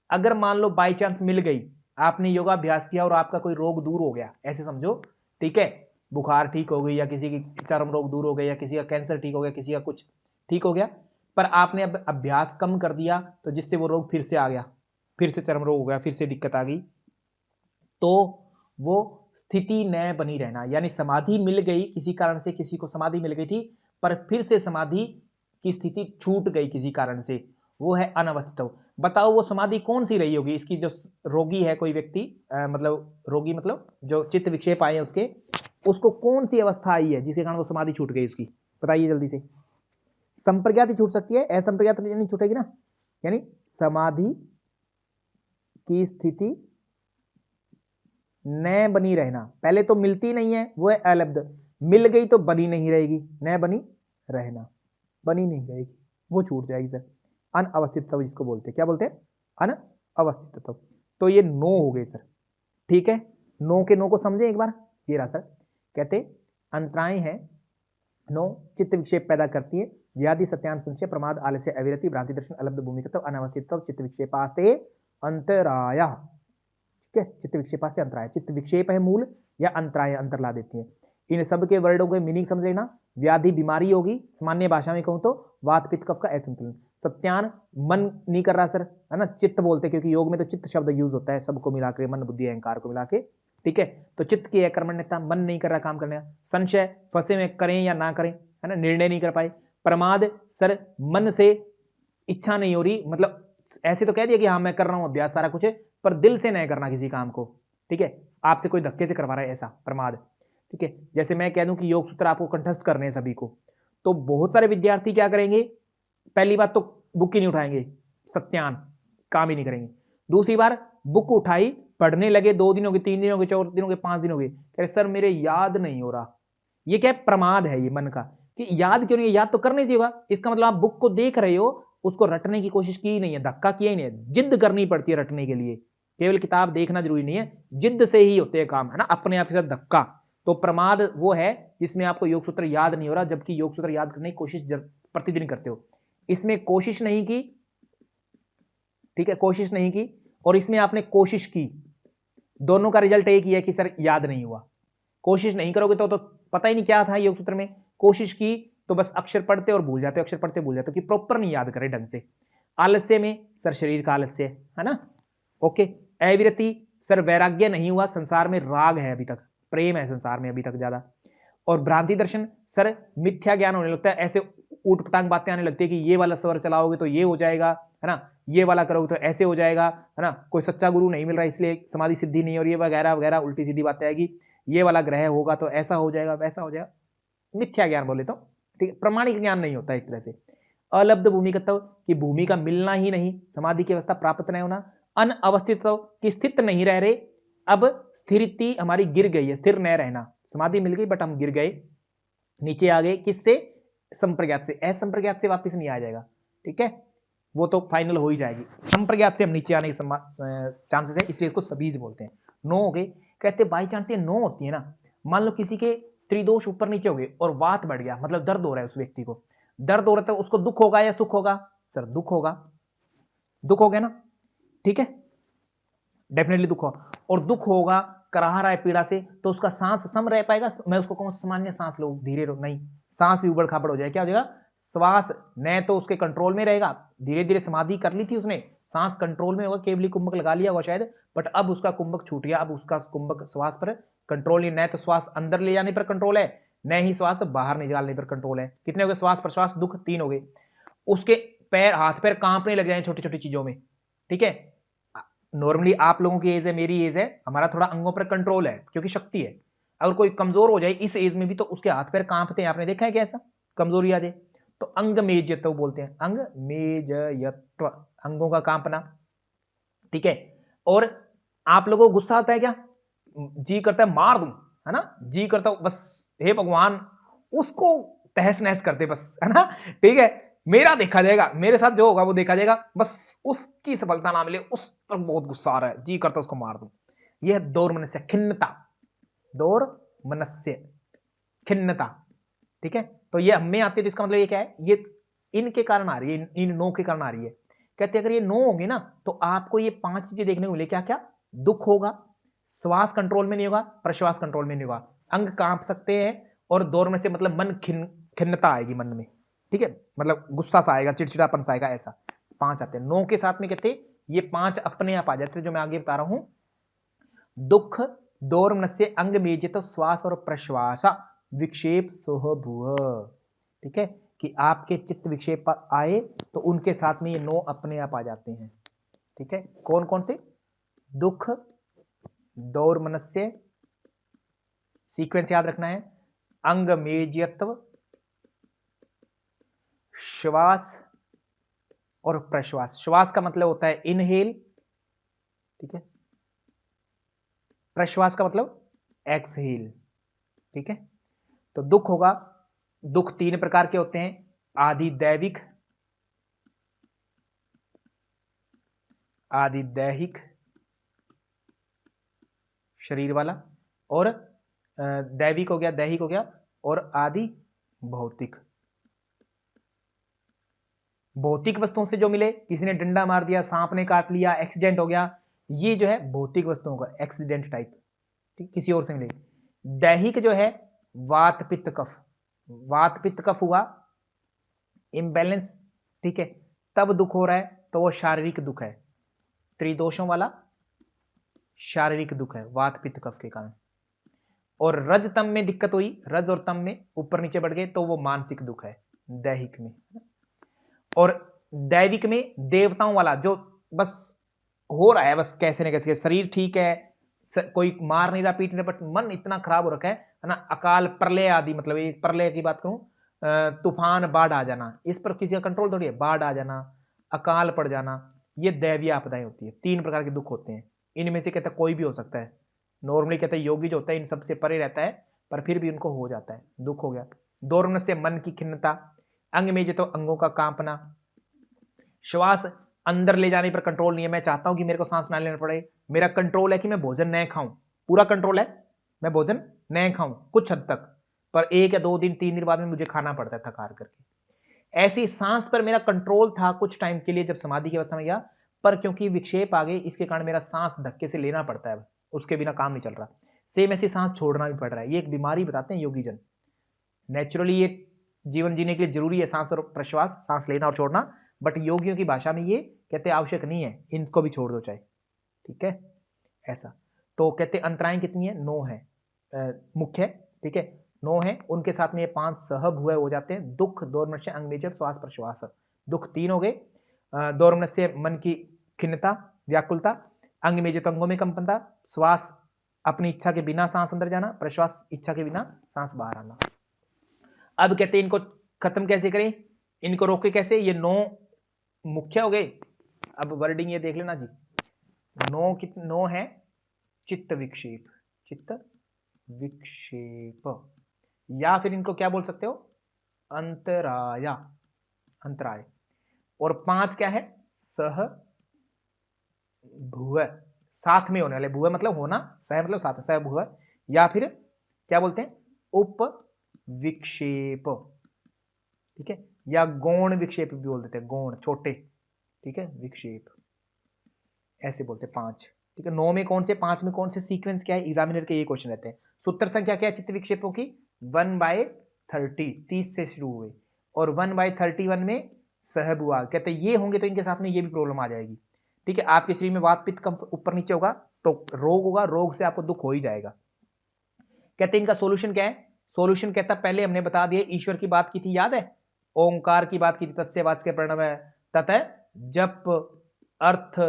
अगर मान लो बाई चांस मिल गई, आपने योगाभ्यास किया और आपका कोई रोग दूर हो गया, ऐसे समझो, ठीक है, बुखार ठीक हो गई, या किसी की चर्म रोग दूर हो गया, या किसी का कैंसर ठीक हो गया, किसी का कुछ ठीक हो गया, पर आपने अब अभ्यास कम कर दिया तो जिससे वो रोग फिर से आ गया, फिर से चर्म रोग हो गया, फिर से दिक्कत आ गई, तो वो स्थिति न बनी रहना, यानी समाधि मिल गई किसी कारण से, किसी को समाधि मिल गई थी पर फिर से समाधि की स्थिति छूट गई किसी कारण से, वो है अनवस्थित। बताओ वो समाधि कौन सी रही होगी, इसकी जो रोगी है कोई व्यक्ति, मतलब रोगी मतलब जो चित्त विक्षेप आए उसके, उसको कौन सी अवस्था आई है जिसके कारण वो समाधि छूट गई उसकी, बताइए जल्दी से। संप्रज्ञात ही छूट सकती है, असंप्रज्ञात नहीं छूटेगी ना, यानी समाधि की स्थिति न बनी रहना, पहले तो मिलती नहीं है वो है अलब्ध, मिल गई तो बनी नहीं रहेगी, न बनी रहना, बनी नहीं रहेगी, वो छूट जाएगी सर, अनअवस्थित जिसको बोलते हैं, क्या बोलते हैं, अनअवस्थित। तो ये नो हो गए सर, ठीक है। नो के नो को समझे एक बार, ये रहा सर, कहते अंतराएं हैं नो, चित्त विक्षेप पैदा करती है, व्याधि सत्यान संशय प्रमाद आलस्य अविरति भ्रांति दर्शन अलब्ध भूमिकत्व अनवस्थित चित्त विक्षेपास्ते अंतराया, ठीक है, चित्त विक्षेपास्ते अंतराय, चित्त विक्षेप है मूल, या अंतराय अंतर ला देती है। इन सब के वर्डों के मीनिंग समझ लेना, व्याधि बीमारी होगी, सामान्य भाषा में कहूं तो वात पित्त कफ का असंतुलन। सत्यान मन नहीं कर रहा सर, है ना, चित्त बोलते क्योंकि योग में तो चित्त शब्द यूज होता है सबको मिला के, मन बुद्धि अहंकार को मिला के, ठीक है, तो चित्त की अकर्मण्यता, मन नहीं कर रहा काम करने का। संशय, फंसे में करें या ना करें, है ना, निर्णय नहीं कर पाए। प्रमाद, सर मन से इच्छा नहीं हो रही, मतलब ऐसे तो कह दिया कि हाँ मैं कर रहा हूं अभ्यास सारा कुछ है, पर दिल से नहीं करना किसी काम को, ठीक है, आपसे कोई धक्के से करवा रहा है, ऐसा प्रमाद, ठीक है। जैसे मैं कह दूं कि योग सूत्र आपको कंठस्थ करने हैं सभी को, तो बहुत सारे विद्यार्थी क्या करेंगे, पहली बात तो बुक ही नहीं उठाएंगे, सत्यान, काम ही नहीं करेंगे। दूसरी बार बुक उठाई, पढ़ने लगे, 2 दिन हो गए, 3 दिन हो गए, 4 दिन हो गए, 5 दिन हो गए, कह सर मेरे याद नहीं हो रहा। ये क्या प्रमाद है, ये मन का कि याद क्यों नहीं है, याद तो करने से होगा, इसका मतलब आप बुक को देख रहे हो, उसको रटने की कोशिश की ही नहीं है, धक्का किया ही नहीं है, जिद्द करनी पड़ती है रटने के लिए, केवल किताब देखना जरूरी नहीं है, जिद्द से ही होते हैं काम, है ना, अपने आप के साथ धक्का। तो प्रमाद वो है जिसमें आपको योग सूत्र याद नहीं हो रहा, जबकि योग सूत्र याद करने की कोशिश प्रतिदिन करते हो, इसमें कोशिश नहीं की, ठीक है, कोशिश नहीं की, और इसमें आपने कोशिश की, दोनों का रिजल्ट एक ही है कि सर याद नहीं हुआ। कोशिश नहीं करोगे तो पता ही नहीं क्या था योग सूत्र में, कोशिश की तो बस अक्षर पढ़ते और भूल जाते, अक्षर पढ़ते भूल जाते, कि प्रॉपर नहीं याद करे ढंग से। आलस्य में सर शरीर का आलस्य है ना, ओके। अविरति, सर वैराग्य नहीं हुआ, संसार में राग है अभी तक, प्रेम है संसार में अभी तक ज्यादा। और भ्रांति दर्शन, सर मिथ्या ज्ञान होने लगता है, ऐसे ऊट पटांग बातें आने लगती है कि ये वाला स्वर चलाओगे तो ये हो जाएगा, है ना, ये वाला करोगे तो ऐसे हो जाएगा, है ना, कोई सच्चा गुरु नहीं मिल रहा इसलिए समाधि सिद्धि नहीं हो रही है, वगैरह वगैरह उल्टी सीधी बातें आएगी, ये वाला ग्रह होगा तो ऐसा हो जाएगा, वैसा हो जाएगा, मिथ्या ज्ञान बोले तो, ठीक है, प्रमाणिक ज्ञान नहीं होता एक तरह से। अलब्ध भूमिकत्व की भूमि का मिलना ही नहीं, समाधि की अवस्था प्राप्त नहीं होना। अनअवस्थित की स्थित नहीं रह रहे, अब स्थिरति हमारी गिर गई है, स्थिर न रहना, समाधि मिल गई बट हम गिर गए, नीचे आ गए, किससे, संप्रज्ञात से, असंप्रज्ञात से वापस नहीं आ जाएगा, ठीक है, वो तो फाइनल हो ही जाएगी, संप्रज्ञात से हम नीचे आने के चांसेस है, इसलिए इसको सबीज बोलते हैं। नो हो गए, कहते बाई चांस ये नो होती है ना, मान लो किसी के त्रिदोष ऊपर नीचे हो गए और वात बढ़ गया, मतलब दर्द हो रहा है उस व्यक्ति को, दर्द हो रहा है, तो उसको दुख होगा या सुख होगा, सर दुख होगा, दुख हो गया ना, ठीक है, डेफिनेटली दुख होगा, और दुख होगा कराह रहा है पीड़ा से, तो उसका सांस सम रह पाएगा? मैं उसको कहूँ सामान्य सांस लो, धीरे लो, नहीं, सांस भी उबड़ खाबड़ हो जाएगा। क्या हो जाएगा? श्वास न तो उसके कंट्रोल में रहेगा, धीरे धीरे समाधि कर ली थी उसने, सांस कंट्रोल में होगा, केवली कुंभक लगा लिया होगा शायद, बट अब उसका कुंभक छूट गया, अब उसका कुंभक श्वास पर कंट्रोल नहीं, न तो श्वास अंदर ले जाने पर कंट्रोल है, न ही श्वास बाहर निकालने पर कंट्रोल है। कितने हो गए? श्वास प्रश्वास दुख 3 हो गए। उसके पैर, हाथ पैर कांपने लग जाए छोटी छोटी चीजों में, ठीक है। नॉर्मली आप लोगों की एज है, मेरी एज है, हमारा थोड़ा अंगों पर कंट्रोल है क्योंकि शक्ति है। अगर कोई कमजोर हो जाए इस एज में भी तो उसके हाथ पैर कांपते हैं, आपने देखा है क्या ऐसा? कमजोरी आ जाए तो अंग मेजयत्व बोलते हैं, अंग मेजयत्व, अंगों का कांपना, ठीक है। और आप लोगों को गुस्सा आता है क्या? जी करता है मार दूं, है ना, जी करता हूं बस, हे भगवान, उसको तहस नहस करते बस, है ना, ठीक है। मेरा देखा जाएगा, मेरे साथ जो होगा वो देखा जाएगा, बस उसकी सफलता ना मिले, उस पर बहुत गुस्सा आ रहा है, जी करता उसको मार दूं। यह दौर मनस्य, खिन्नता, दौर मनस्य, खिन्नता, ठीक है। तो ये हमें आती है, तो इसका मतलब ये क्या है? ये इनके कारण आ रही है, इन नो के कारण आ रही है। कहते अगर ये नो होगी ना तो आपको ये 5 चीजें देखने को मिले। क्या क्या? दुख होगा, श्वास कंट्रोल में नहीं होगा, प्रश्वास कंट्रोल में नहीं होगा, अंग कांप सकते हैं, और दौर में से मतलब मन खिन्नता आएगी मन में, ठीक है, मतलब गुस्सा सा आएगा, चिड़चिड़ापन सा आएगा, ऐसा 5 आते हैं। नो के साथ में कहते ये 5 अपने आप आ जाते हैं, जो मैं आगे बता रहा हूं। दुख, दोर्मनस्य, अंग मेजित, श्वास और प्रश्वास, विक्षेप सोहभुव, ठीक है, कि आपके चित्त विक्षेप आए तो उनके साथ में ये 9 अपने आप आ जाते हैं, ठीक है। कौन कौन से? दुख, दोर्मनस्य, सीक्वेंस याद रखना है, अंग मेजियत्व, श्वास और प्रश्वास। श्वास का मतलब होता है इनहेल, ठीक है, प्रश्वास का मतलब एक्सहेल, ठीक है। तो दुख होगा, दुख 3 प्रकार के होते हैं, आदिदैविक, आदिदैहिक शरीर वाला, और दैविक हो गया, दैहिक हो गया, और आदि भौतिक। भौतिक वस्तुओं से जो मिले, किसी ने डंडा मार दिया, सांप ने काट लिया, एक्सीडेंट हो गया, ये जो है भौतिक वस्तुओं का एक्सीडेंट टाइप, ठीक, किसी और से मिले। दैहिक जो है वात पित्त कफ, वात पित्त कफ हुआ इम्बैलेंस, ठीक है, तब दुख हो रहा है, तो वो शारीरिक दुख है, त्रिदोषों वाला शारीरिक दुख है वात पित्त कफ के कारण। और रज तम में दिक्कत हुई, रज और तम में ऊपर नीचे बढ़ गए, तो वो मानसिक दुख है दैहिक में। और दैविक में देवताओं वाला, जो बस हो रहा है, बस कैसे न कैसे, शरीर ठीक है, कोई मार नहीं रहा, पीट नहीं रहा, बट मन इतना खराब हो रखा है ना, अकाल प्रलय आदि, मतलब एक प्रलय की बात करूं, तूफान बाढ़ आ जाना, इस पर किसी का कंट्रोल थोड़ी है, बाढ़ आ जाना, अकाल पड़ जाना, ये दैवीय आपदाएं होती है। 3 प्रकार के दुख होते हैं, इनमें से कहता है कोई भी हो सकता है। नॉर्मली कहते हैं योगी जो होता है इन सबसे परे रहता है, पर फिर भी उनको हो जाता है, दुख हो गया। दोर्न से मन की खिन्नता, अंग में जो तो अंगों का कांपना, श्वास अंदर ले जाने पर कंट्रोल नहीं है, मैं चाहता हूं कि मेरे को सांस ना लेना पड़े, मेरा कंट्रोल है कि मैं भोजन न खाऊं, पूरा कंट्रोल है, मैं भोजन न खाऊं कुछ हद तक, पर 1 या 2 दिन 3 दिन बाद में मुझे खाना पड़ता है थकार करके। ऐसी सांस पर मेरा कंट्रोल था कुछ टाइम के लिए जब समाधि की अवस्था में गया, पर क्योंकि विक्षेप आ गए इसके कारण मेरा सांस धक्के से लेना पड़ता है, उसके बिना काम नहीं चल रहा। सेम ऐसी सांस छोड़ना भी पड़ रहा है, ये एक बीमारी बताते हैं योगी जन। नेचुरली ये जीवन जीने के लिए जरूरी है सांस और प्रश्वास, सांस लेना और छोड़ना, बट योगियों की भाषा में ये कहते आवश्यक नहीं है, इनको भी छोड़ दो चाहे, ठीक है, ऐसा। तो कहते अंतराएं कितनी है? 9 है, मुख्य है, ठीक है, 9 है, उनके साथ में ये 5 सहब हुए हो जाते हैं, दुख, दोर्मनस्य, अंगमेजर, श्वास प्रश्वास। दुख 3 हो गए, दोर्मनस्य मन की खिन्नता, व्याकुलता, अंगमेजर अंगों में कंपनता, श्वास अपनी इच्छा के बिना सांस अंदर जाना, प्रश्वास इच्छा के बिना सांस बाहर आना। अब कहते हैं इनको खत्म कैसे करें, इनको रोके कैसे? ये 9 मुख्य हो गए। अब वर्डिंग ये देख लेना जी, 9 है चित्त विक्षेप, चित्त विक्षेप, या फिर इनको क्या बोल सकते हो? अंतराया, अंतराय। और 5 क्या है? सह भुव, साथ में होने वाले, भुव मतलब होना, सह मतलब साथ में, सह भुव, या फिर क्या बोलते हैं? उप विक्षेप, ठीक है, या गौण विक्षेप भी बोल देते हैं, गौण छोटे, ठीक है, विक्षेप ऐसे बोलते हैं 5। ठीक है, 9 में कौन से, 5 में कौन से, सीक्वेंस क्या है, एग्जामिनर के ये क्वेश्चन रहते हैं। सूत्र संख्या क्या है चित्त विक्षेपों की, 1/30, 30 से शुरू हुए, और 1/31 में सहब हुआ। कहते हैं ये होंगे तो इनके साथ में ये भी प्रॉब्लम आ जाएगी। ठीक है, आपके शरीर में वात पित्त कम ऊपर नीचे होगा तो रोग होगा, रोग से आपको दुख हो ही जाएगा। कहते हैं इनका सोल्यूशन क्या है, सोल्यूशन कहता पहले हमने बता दिया, ईश्वर की बात की थी, याद है, ओंकार की बात की थी, तस्य वाच्य प्रणव है, ततः जप अर्थ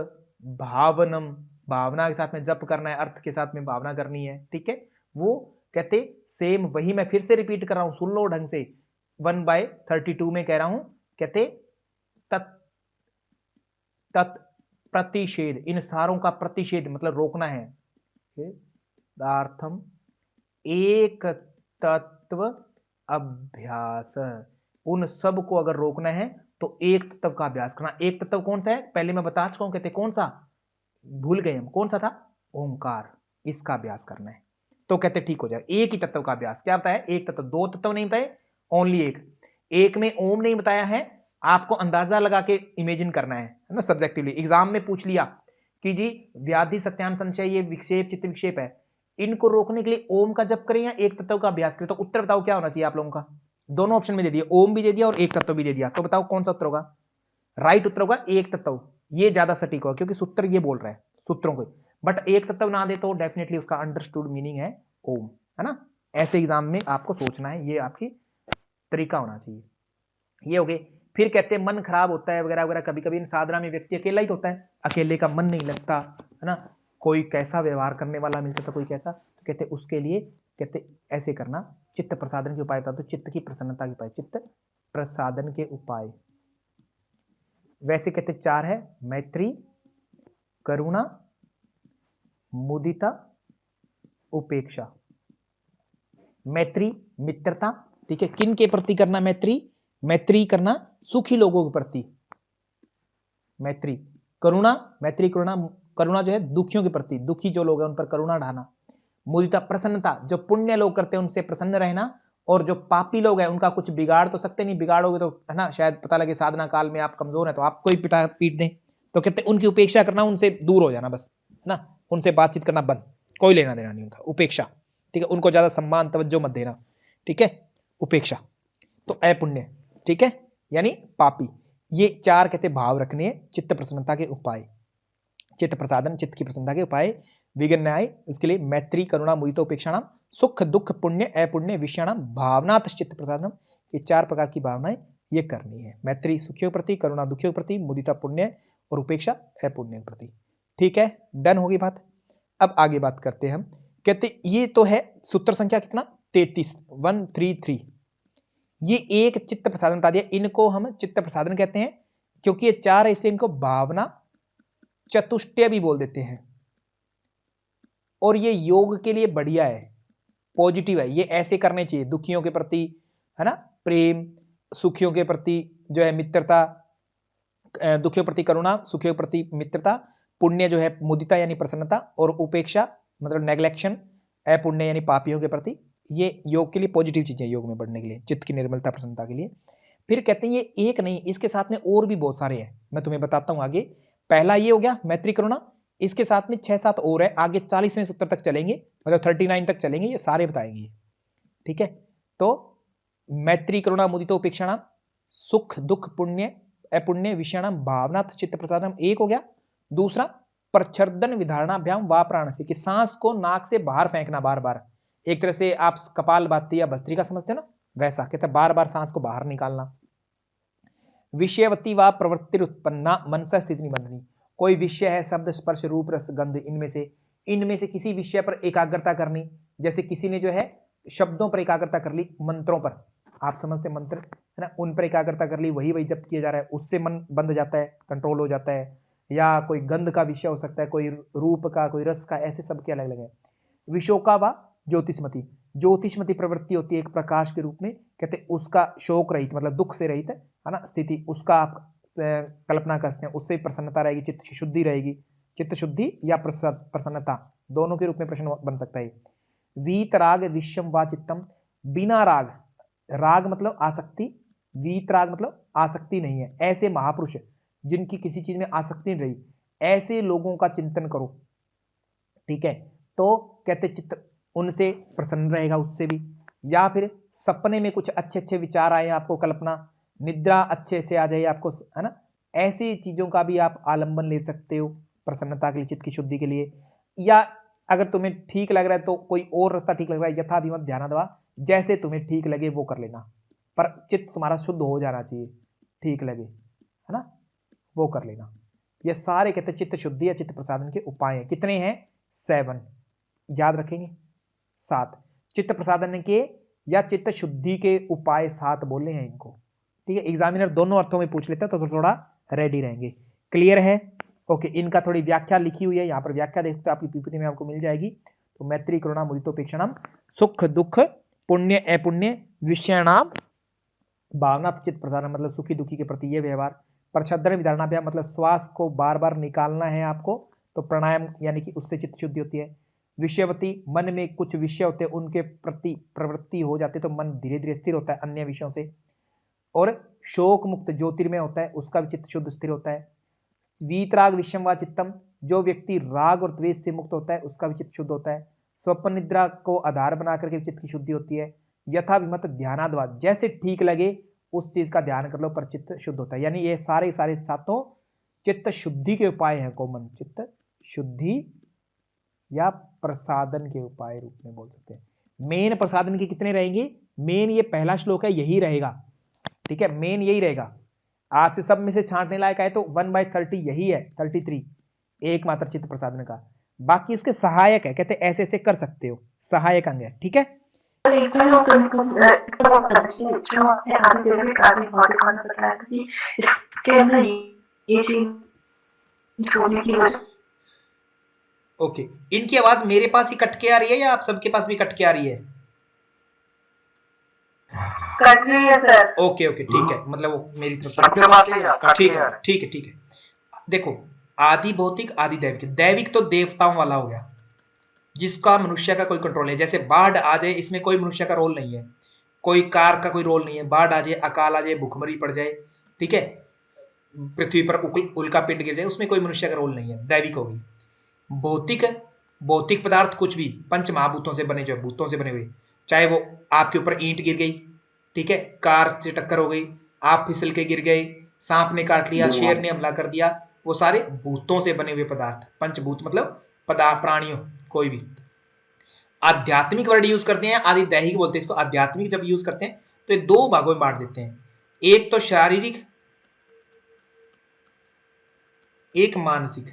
भावनम, भावना के साथ में जप करना है, अर्थ के साथ में भावना करनी है। ठीक है, वो कहते सेम वही मैं फिर से रिपीट कर रहा हूं, सुन लो ढंग से, 1/32 में कह रहा हूं, कहते तत् प्रतिषेध, इन सारों का प्रतिषेध मतलब रोकना है, दार्थम एक तत्व अभ्यास, उन सब को अगर रोकना है तो एक तत्व का अभ्यास करना। एक तत्व कौन सा है, पहले मैं बता चुका हूं, कहते कौन सा, भूल गए हम, कौन सा था, ओंकार, इसका अभ्यास करना है। तो कहते ठीक हो जाएगा, एक ही तत्व का अभ्यास, क्या बताया, एक तत्व, दो तत्व नहीं बताए, ओनली एक में ओम नहीं बताया है, आपको अंदाजा लगा के इमेजिन करना है ना, सब्जेक्टिवली। एग्जाम में पूछ लिया कि जी व्याधि सत्यान संचय ये विक्षेप चित्त विक्षेप है, इनको रोकने के लिए ओम का जप करें या एक तत्व का अभ्यास करें, तो उत्तर बताओ क्या होना चाहिए आप लोगों का, दोनों ऑप्शन में दे दिया, ओम भी दे दिया और एक तत्व भी दे दिया, तो बताओ कौन सा उत्तर होगा, राइट उत्तर होगा एक तत्व, ये ज्यादा सटीक होगा क्योंकि सूत्र ये बोल रहा है सूत्रों को, बट एक तत्व ना दे तो डेफिनेटली उसका अंडरस्टूड मीनिंग है ओम, है ना। ऐसे एग्जाम में आपको सोचना है, ये आपकी तरीका होना चाहिए। ये हो गए, फिर कहते हैं मन खराब होता है वगैरह वगैरह, कभी कभी इन साधना में व्यक्ति अकेला ही होता है, अकेले का मन नहीं लगता है ना, कोई कैसा व्यवहार करने वाला मिलता था, कोई कैसा, तो कहते उसके लिए कहते ऐसे करना, चित्त प्रसादन के उपाय बता दो, चित्त की प्रसन्नता के उपाय, चित्त प्रसादन के उपाय वैसे कहते 4 है, मैत्री, करुणा, मुदिता, उपेक्षा। मैत्री मित्रता, ठीक है, किन के प्रति करना मैत्री, मैत्री करना सुखी लोगों के प्रति मैत्री, करुणा, मैत्री करुणा, करुणा जो है दुखियों के प्रति, दुखी जो लोग हैं उन पर करुणा ढाना, मुदिता प्रसन्नता, जो पुण्य लोग करते हैं उनसे प्रसन्न रहना, और जो पापी लोग हैं उनका कुछ बिगाड़ तो सकते नहीं, बिगाड़ोगे तो है ना, शायद पता लगे साधना काल में आप कमजोर हैं तो आपको ही पीट दें, तो कहते उनकी उपेक्षा करना, उनसे दूर हो जाना बस, है ना, उनसे बातचीत करना बंद, कोई लेना देना नहीं उनका, उपेक्षा। ठीक है, उनको ज्यादा सम्मान तवज्जो मत देना, ठीक है, उपेक्षा। तो अपुण्य, ठीक है, यानी पापी। ये 4 कहते भाव रखने हैं, चित्त प्रसन्नता के उपाय, चित्त प्रसादन, चित्त की प्रसन्नता के उपाय, विघ्न न्याय, उसके लिए मैत्री करुणा मुदिता उपेक्षा नाम, सुख दुख पुण्य अपुण्य विषयाणाम भावनात् चित्त प्रसादनम, ये 4 प्रकार की भावनाएं ये करनी है, मैत्री सुखियों के प्रति, करुणा दुखियों के प्रति, मुदिता पुण्य और उपेक्षा अपुण्य के प्रति। ठीक है, डन होगी बात। अब आगे बात करते हैं हम, कहते ये तो है सूत्र संख्या कितना 33, 133, ये एक चित्त प्रसादन बता दिया, इनको हम चित्त प्रसादन कहते हैं क्योंकि ये 4 है इसलिए इनको भावना चतुष्टय भी बोल देते हैं, और ये योग के लिए बढ़िया है, पॉजिटिव है, ये ऐसे करने चाहिए, दुखियों के प्रति है ना प्रेम, सुखियों के प्रति जो है मित्रता, दुखियों के प्रति करुणा, सुखियों के प्रति मित्रता, पुण्य जो है मुदिता यानी प्रसन्नता, और उपेक्षा मतलब नेग्लेक्शन, अपुण्य यानी पापियों के प्रति, ये योग के लिए पॉजिटिव चीजें, योग में बढ़ने के लिए, चित्त की निर्मलता प्रसन्नता के लिए। फिर कहते हैं ये एक नहीं, इसके साथ में और भी बहुत सारे हैं, मैं तुम्हें बताता हूं आगे। पहला ये हो गया मैत्री करुणा, इसके साथ में 6-7 और है, आगे 40वें सूत्र तक चलेंगे, मतलब 39 तक चलेंगे, ये सारे बताएंगे, ठीक है। तो मैत्री करुणा मुदिता उपेक्षा नाम, सुख दुख पुण्य अपुण्य विषयाणाम भावनात् चित्त प्रसादनम, एक हो गया। दूसरा प्रच्छर्दन विधारणाभ्याम वा प्राण से, कि सांस को नाक से बाहर फेंकना बार बार, एक तरह से आप कपाल भाती या भस्त्रिका समझते हो ना, वैसा कहते हैं बार बार सांस को बाहर निकालना। विषयवती व प्रवृत्ति उत्पन्ना मनसा स्थिति निबंधनी, कोई विषय है शब्द स्पर्श रूप रस गंध, इनमें से किसी विषय पर एकाग्रता करनी, जैसे किसी ने जो है शब्दों पर एकाग्रता कर ली, मंत्रों पर, आप समझते मंत्र है ना, उन पर एकाग्रता कर ली, वही जप किया जा रहा है, उससे मन बंध जाता है, कंट्रोल हो जाता है। या कोई गंध का विषय हो सकता है, कोई रूप का, कोई रस का, ऐसे सबके अलग अलग है। विशोका व ज्योतिषमती, ज्योतिषमती प्रवृत्ति होती है एक प्रकाश के रूप में, कहते उसका शोक रहित मतलब दुख से रहित है ना स्थिति, उसका आप कल्पना कर सकते हैं, उससे प्रसन्नता रहेगी, चित्त शुद्धि रहेगी, चित्त शुद्धि या प्रसन्नता दोनों के रूप में प्रश्न बन सकता है। वीत राग विश्वम वा चित्तम, बिना राग, राग मतलब आसक्ति, वीत राग मतलब आसक्ति नहीं है, ऐसे महापुरुष जिनकी किसी चीज में आसक्ति नहीं रही, ऐसे लोगों का चिंतन करो, ठीक है। तो कहते चित्त उनसे प्रसन्न रहेगा, उससे भी। या फिर सपने में कुछ अच्छे अच्छे विचार आए आपको, कल्पना, निद्रा अच्छे से आ जाए आपको, है ना। ऐसी चीजों का भी आप आलंबन ले सकते हो प्रसन्नता के लिए, चित्त की शुद्धि के लिए। या अगर तुम्हें ठीक लग रहा है तो कोई और रास्ता ठीक लग रहा है, यथा विमत ध्यानाद्वा, जैसे तुम्हें ठीक लगे वो कर लेना, पर चित्त तुम्हारा शुद्ध हो जाना चाहिए, ठीक लगे, है ना, वो कर लेना। ये सारे कहते हैं चित्त शुद्धि या चित्त प्रसादन के उपाय हैं। कितने हैं? 7, याद रखेंगे, 7 चित्त प्रसादन के या चित्त शुद्धि के उपाय 7 बोले हैं इनको, ठीक है। एग्जामिनर दोनों अर्थों में पूछ लेता है तो थोड़ा रेडी रहेंगे। क्लियर है? ओके। इनका थोड़ी व्याख्या लिखी हुई है, यहाँ पर व्याख्या देखते हो आपकी पीपीटी में आपको मिल जाएगी। तो मैत्री करुणा मुदितोपेक्षाणाम सुख दुख पुण्य अपुण्य विषयाणाम भावना चित्त प्रसारण, मतलब सुखी दुखी के प्रति ये व्यवहार। प्रच्छद्रण विधारणाभ्याम, मतलब श्वास को बार बार निकालना है आपको, तो प्राणायाम यानी कि उससे चित्त शुद्धि होती है। विषयवती, मन में कुछ विषय होते हैं उनके प्रति प्रवृत्ति हो जाती है तो मन धीरे धीरे स्थिर होता है अन्य विषयों से। और शोक मुक्त ज्योतिर्मय होता है, उसका भी चित्त शुद्ध स्थिर होता है। वीतराग विषम व चित्तम, जो व्यक्ति राग और द्वेष से मुक्त होता है उसका भी चित्त शुद्ध होता है। स्वप्न निद्रा को आधार बना करके चित्त की शुद्धि होती है। यथा विमत ध्यानाद्वा, जैसे ठीक लगे उस चीज का ध्यान कर लो पर चित्त शुद्ध होता है। यानी ये सारे सारे सातों चित्त शुद्धि के उपाय हैं, कॉमन चित्त शुद्धि या प्रसादन के उपाय रूप में बोल सकते हैं। मेन प्रसादन के कितने रहेंगे? मेन ये पहला श्लोक है यही रहेगा, ठीक है, मेन यही रहेगा। आपसे सब में से छांटने लायक है तो 1/30 यही है, 33 एकमात्र चित्त प्रसादन का। बाकी उसके सहायक है, कहते ऐसे ऐसे कर सकते हो, सहायक अंग है, ठीक है। जो आपने आदि दैविक आदि भौतिक खाना बताया था कि इसके अंदर ये चीज होने की वजह। ओके, इनकी आवाज मेरे पास ही कट के आ रही है या आप सबके पास भी कट के आ रही है? कट रही है सर। ओके ओके, ठीक है, मतलब वो मेरी तरफ सबके पास ही ठीक है ठीक है ठीक है। देखो, आदि भौतिक आदि दैविक, दैविक तो देवताओं वाला हो गया जिसका मनुष्य का कोई कंट्रोल नहीं। जैसे बाढ़ आ जाए, इसमें कोई मनुष्य का रोल नहीं है, कोई कार का कोई रोल नहीं है। बाढ़ आ जाए, अकाल आ जाए, भूखमरी पड़ जाए, ठीक है, पृथ्वी पर उल्का पिंड गिर जाए, उसमें कोई मनुष्य का रोल नहीं है, दैविक होगी। भौतिक, भौतिक पदार्थ कुछ भी पंच महाभूतों से बने, जो भूतों से बने हुए, चाहे वो आपके ऊपर ईंट गिर गई, ठीक है, कार से टक्कर हो गई, आप फिसल के गिर गए, सांप ने काट लिया, शेर ने हमला कर दिया, वो सारे भूतों से बने हुए पदार्थ, पंचभूत मतलब पदार्थ, प्राणियों कोई भी। आध्यात्मिक वर्ड यूज करते हैं, आदि दैहिक बोलते हैं इसको। आध्यात्मिक जब यूज करते हैं तो ये 2 भागों में बांट देते हैं, एक तो शारीरिक, एक मानसिक।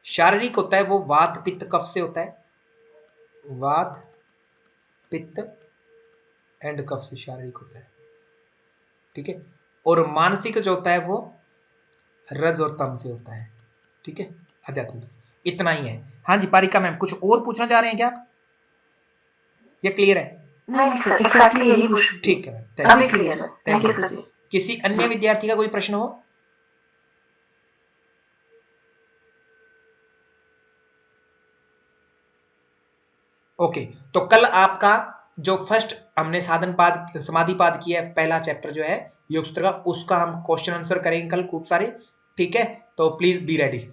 शारीरिक होता है वो वात पित्त कफ से होता है, वात पित्त एंड कफ से शारीरिक होता है, ठीक है। और मानसिक जो होता है वो रज और तम से होता है, ठीक है, आध्यात्मिक। इतना ही है। हाँ जी पारिका मैम, कुछ और पूछना चाह रहे हैं क्या आप? ये क्लियर है? नहीं सर, एग्जैक्टली यही पूछ। ठीक है, अभी क्लियर है, थैंक यू सर जी। किसी अन्य विद्यार्थी का कोई प्रश्न हो? ओके, तो कल आपका जो फर्स्ट हमने साधन पाद समाधि पाद किया है, पहला चैप्टर जो है योग सूत्र का, उसका हम क्वेश्चन आंसर करेंगे कल खूब सारे, ठीक है। तो प्लीज बी रेडी।